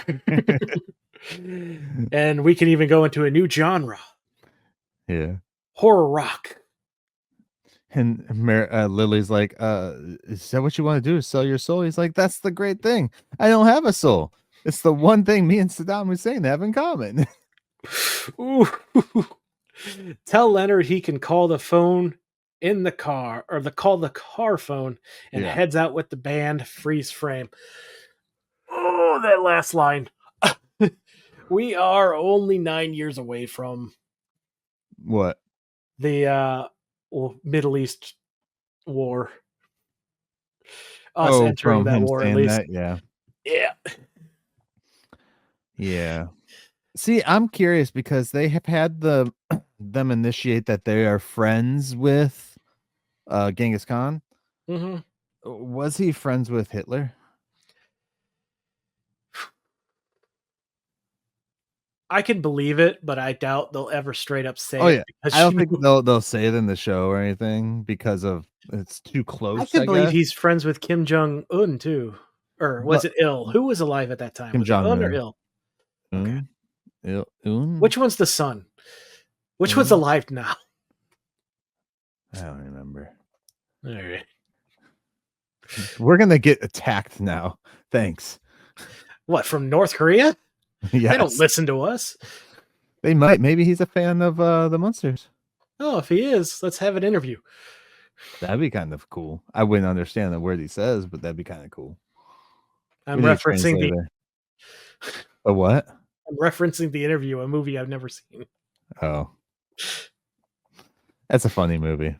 And we can even go into a new genre. Yeah. Horror rock. And Lily's like, is that what you want to do? Sell your soul? He's like, that's the great thing. I don't have a soul. It's the one thing me and Saddam Hussein have in common. Ooh. Tell Leonard he can call the phone in the car, or call the car phone, and heads out with the band. Freeze frame. Oh, that last line. We are only 9 years away from what? The Middle East war. Us entering that war, at least. Yeah. Yeah. See, I'm curious because they have had them initiate that they are friends with Genghis Khan. Mm-hmm. Was he friends with Hitler? I can believe it, but I doubt they'll ever straight up say it. Because I don't think they'll say it in the show or anything because of it's too close. I can believe he's friends with Kim Jong-un too. Or was it Il? Who was alive at that time? Kim Jong-un or Il? Okay. Un? Which one's the son? Which one's alive now? I don't remember. All right. We're going to get attacked now. Thanks. What, from North Korea? Yes. They don't listen to us. They might. Maybe he's a fan of the Munsters. Oh, if he is, let's have an interview. That'd be kind of cool. I wouldn't understand the word he says, but that'd be kind of cool. I'm referencing a what? I'm referencing the interview, a movie I've never seen. Oh. That's a funny movie.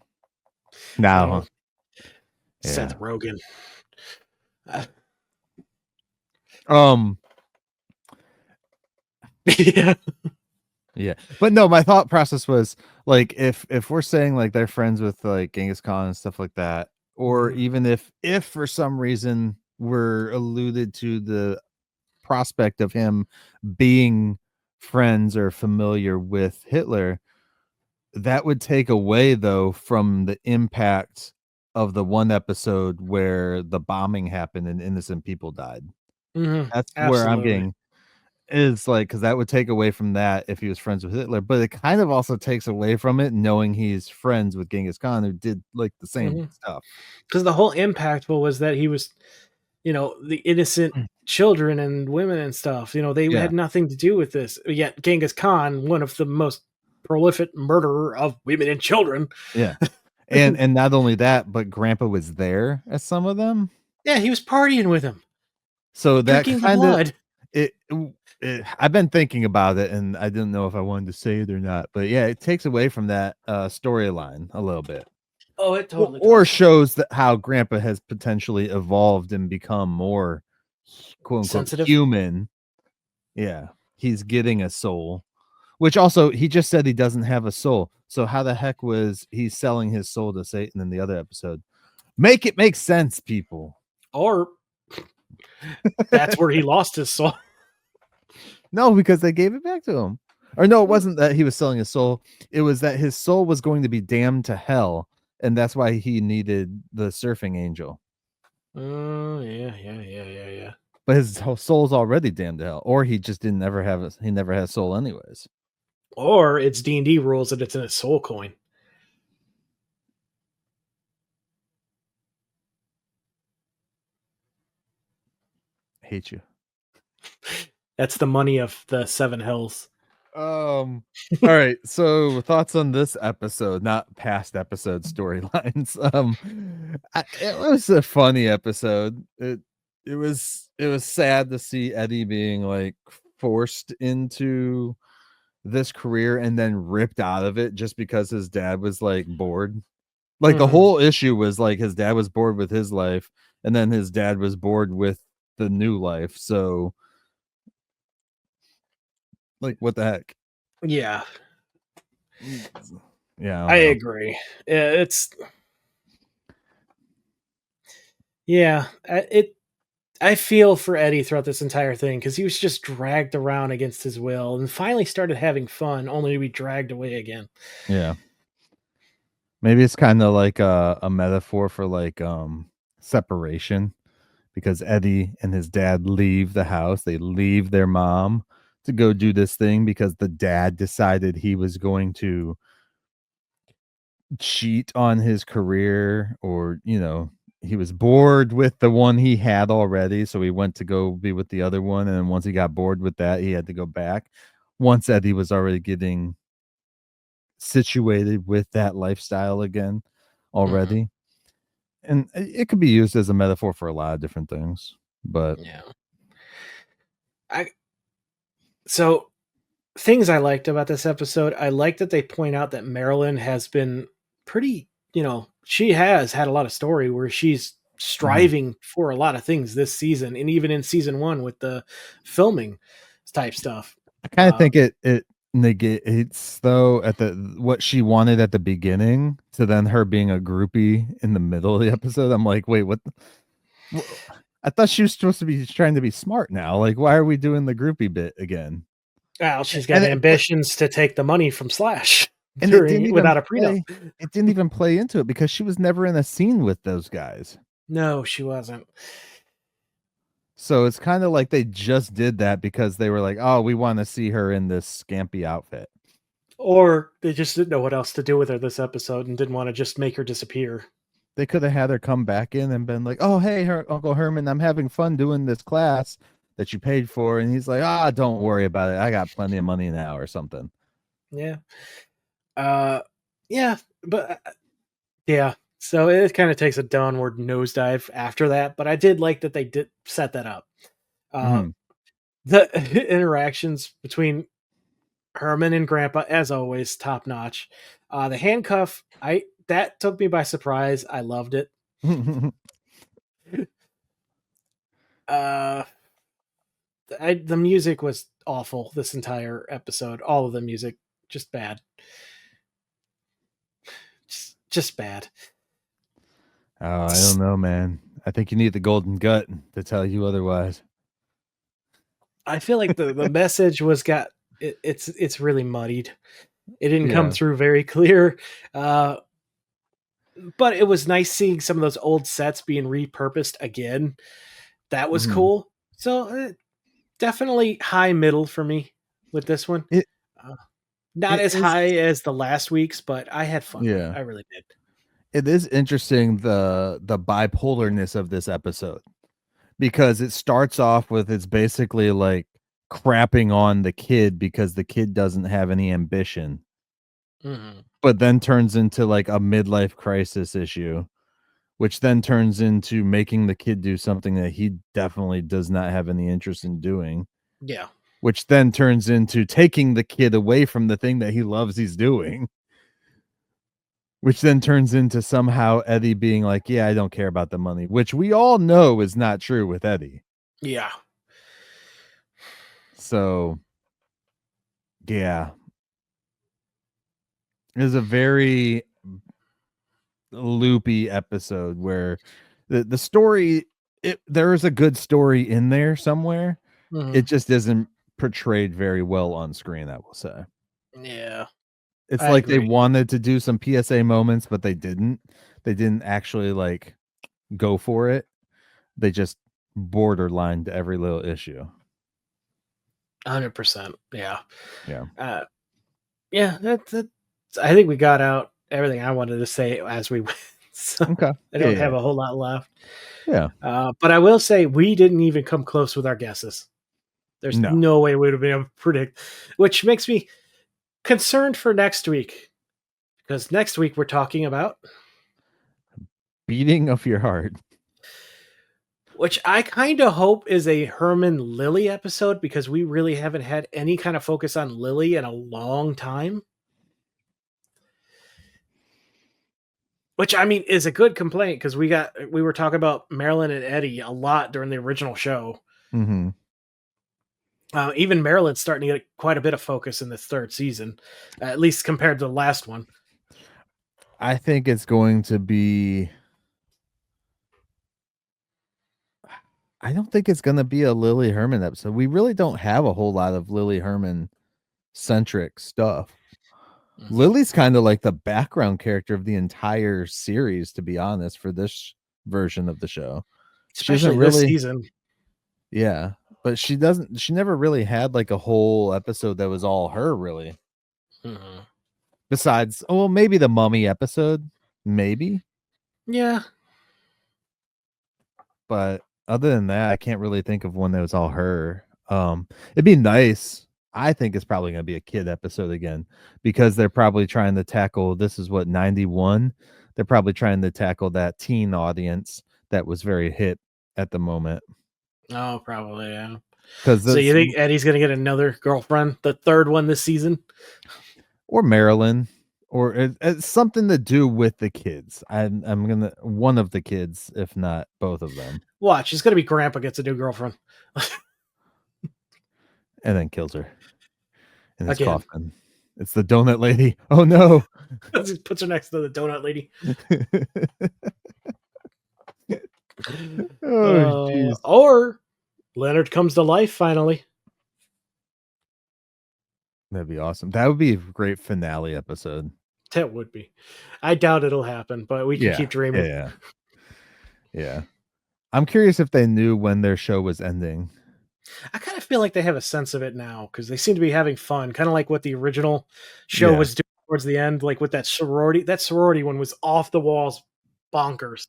Now. Seth Rogen. Yeah. Yeah. But no, my thought process was like if we're saying like they're friends with like Genghis Khan and stuff like that, or even if for some reason we're alluded to the prospect of him being friends or familiar with Hitler, that would take away though from the impact of the one episode where the bombing happened and innocent people died. That's where I'm getting is like, because that would take away from that if he was friends with Hitler, but it kind of also takes away from it knowing he's friends with Genghis Khan, who did like the same stuff. Because the whole impact was that he was, the innocent children and women and stuff. They had nothing to do with this. Yet Genghis Khan, one of the most prolific murderer of women and children. Yeah, and not only that, but Grandpa was there at some of them. Yeah, he was partying with him. So that kind of I've been thinking about it, and I didn't know if I wanted to say it or not. But yeah, it takes away from that storyline a little bit. Oh, it totally or shows that how Grandpa has potentially evolved and become more quote unquote sensitive, human Yeah, he's getting a soul, which also he just said he doesn't have a soul. So how the heck was he selling his soul to Satan in the other episode? Make it make sense, people. Or that's where he lost his soul. No, because they gave it back to him. Or no, it wasn't that he was selling his soul. It was that his soul was going to be damned to hell, and that's why he needed the surfing angel. Yeah. But his soul's already damned to hell, or he just didn't ever have it. He never had a soul, anyways. Or it's D&D rules that it's in a soul coin. Hate you. That's the money of the Seven Hells. All right, so thoughts on this episode, not past episode storylines. It was a funny episode. It was sad to see Eddie being like forced into this career and then ripped out of it just because his dad was like bored. Like the whole issue was like his dad was bored with his life, and then his dad was bored with the new life. So like, what the heck? Yeah. Yeah, I agree. I feel for Eddie throughout this entire thing because he was just dragged around against his will and finally started having fun only to be dragged away again. Yeah. Maybe it's kind of like a metaphor for like separation, because Eddie and his dad leave the house. They leave their mom to go do this thing because the dad decided he was going to cheat on his career, or he was bored with the one he had already, so he went to go be with the other one, and then once he got bored with that, he had to go back once Eddie was already getting situated with that lifestyle again already. And it could be used as a metaphor for a lot of different things, but Yeah. So things I liked about this episode, I like that they point out that Marilyn has been pretty, she has had a lot of story where she's striving for a lot of things this season, and even in season 1 with the filming type stuff. I kind of think it negates though at the what she wanted at the beginning to then her being a groupie in the middle of the episode. I'm like, wait, what? I thought she was supposed to be trying to be smart now. Like, why are we doing the groupie bit again? Well, she's got ambitions to take the money from Slash and without a prenup. It didn't even play into it because she was never in a scene with those guys. No, she wasn't. So it's kind of like they just did that because they were like, oh, we want to see her in this scampy outfit. Or they just didn't know what else to do with her this episode and didn't want to just make her disappear. They could have had her come back in and been like, oh, hey, Uncle Herman, I'm having fun doing this class that you paid for. And he's like, don't worry about it. I got plenty of money now or something. Yeah. Yeah. But yeah. So it kind of takes a downward nosedive after that. But I did like that they did set that up. The interactions between Herman and Grandpa, as always, top notch. The handcuff, that took me by surprise. I loved it. The music was awful this entire episode. All of the music, just bad. Just bad. Oh, I don't know, man. I think you need the golden gut to tell you otherwise. I feel like the message was it's really muddied. It didn't come through very clear. But it was nice seeing some of those old sets being repurposed again. That was cool. So definitely high middle for me with this one. Not as high as the last week's, but I had fun. Yeah, I really did. It is interesting the bipolarness of this episode, because it starts off with it's basically like crapping on the kid because the kid doesn't have any ambition, but then turns into like a midlife crisis issue, which then turns into making the kid do something that he definitely does not have any interest in doing. Yeah. Which then turns into taking the kid away from the thing that he loves he's doing. Which then turns into somehow Eddie being like, yeah, I don't care about the money, which we all know is not true with Eddie. Yeah. So, yeah, it was a very loopy episode where the story, there is a good story in there somewhere. It just isn't portrayed very well on screen, I will say. Yeah, It's I like they agree. wanted to do some PSA moments, but they didn't. They didn't actually like go for it. They just borderlined every little issue. 100%. Yeah. Yeah. Yeah, that's I think we got out everything I wanted to say as we went. So Okay. I Yeah. don't Yeah. have a whole lot left. Yeah. But I will say we didn't even come close with our guesses. There's No. no way we would have been able to predict, which makes me concerned for next week. Because next week we're talking about, Beating of your heart. which I kind of hope is a Herman Lily episode, because we really haven't had any kind of focus on Lily in a long time. Which, I mean, is a good complaint, because we were talking about Marilyn and Eddie a lot during the original show. Mm-hmm. Even Marilyn's starting to get quite a bit of focus in the third season, at least compared to the last one. I think it's going to be. I don't think it's going to be a Lily Herman episode. We really don't have a whole lot of Lily Herman centric stuff. Mm-hmm. Lily's kind of like the background character of the entire series, to be honest, for this version of the show. Especially this season. Yeah, but she never really had like a whole episode that was all her, really. Mm-hmm. Besides, well, maybe the mummy episode, maybe. Yeah. But other than that, I can't really think of one that was all her. It'd be nice. I think it's probably going to be a kid episode again, because they're probably trying to tackle, this is what, 91. They're probably trying to tackle that teen audience that was very hip at the moment. Oh, probably, yeah. Because So you think Eddie's going to get another girlfriend, the third one this season? Or Marilyn, or it's something to do with the kids. I'm gonna, one of the kids, if not both of them. Watch, it's going to be Grandpa gets a new girlfriend. And then kills her in his Again. coffin. It's the donut lady. Oh no. Puts her next to the donut lady. Or Leonard comes to life finally. That'd be awesome. That would be a great finale episode. That would be. I doubt it'll happen, but we can keep dreaming. Yeah. I'm curious if they knew when their show was ending. I kind of feel like they have a sense of it now, because they seem to be having fun, kind of like what the original show was doing towards the end, like with that sorority. That sorority one was off the walls, bonkers.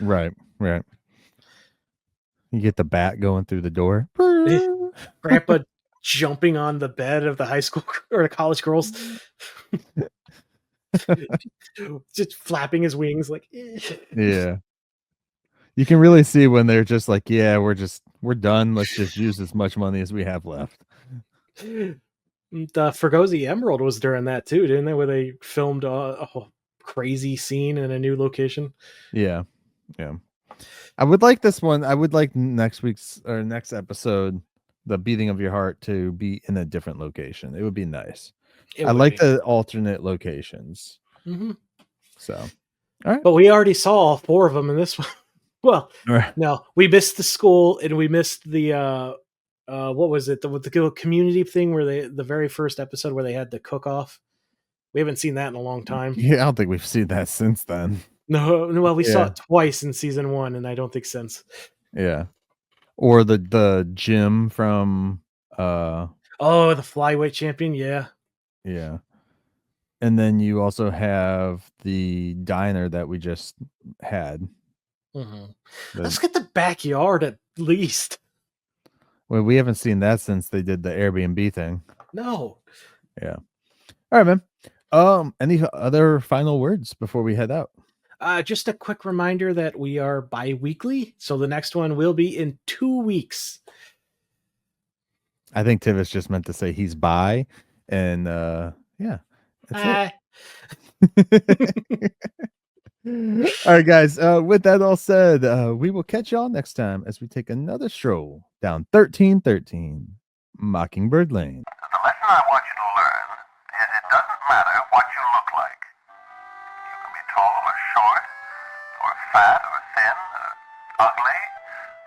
Right. You get the bat going through the door. Grandpa jumping on the bed of the high school or the college girls, just flapping his wings like. Yeah. You can really see when they're just like, yeah, we're done. Let's just use as much money as we have left. The Fregosi Emerald was during that too, didn't they? Where they filmed a whole crazy scene in a new location. Yeah. I would like this one. I would like next week's or next episode, the beating of your heart, to be in a different location. It would be nice. I like the alternate locations. Mm-hmm. So, all right. But we already saw all four of them in this one. Well, no, we missed the school, and we missed the what was it? The community thing where the very first episode where they had the cook off. We haven't seen that in a long time. Yeah, I don't think we've seen that since then. No, well, we saw it twice in season 1, and I don't think since. Yeah. Or the gym from the flyweight champion, yeah. And then you also have the diner that we just had. Mm-hmm. Let's get the backyard at least. Well, we haven't seen that since they did the Airbnb thing. No. Yeah. All right, man. Any other final words before we head out? Just a quick reminder that we are bi-weekly, so the next one will be in 2 weeks. I think Tivis just meant to say he's bi, and yeah. That's it. All right, guys. With that all said, we will catch y'all next time as we take another stroll down 1313 Mockingbird Lane. The lesson I want you to learn is it doesn't matter what you look like. You can be tall or short, or fat or thin, or ugly,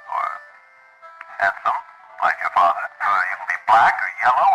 or handsome, like your father. Or you can be black or yellow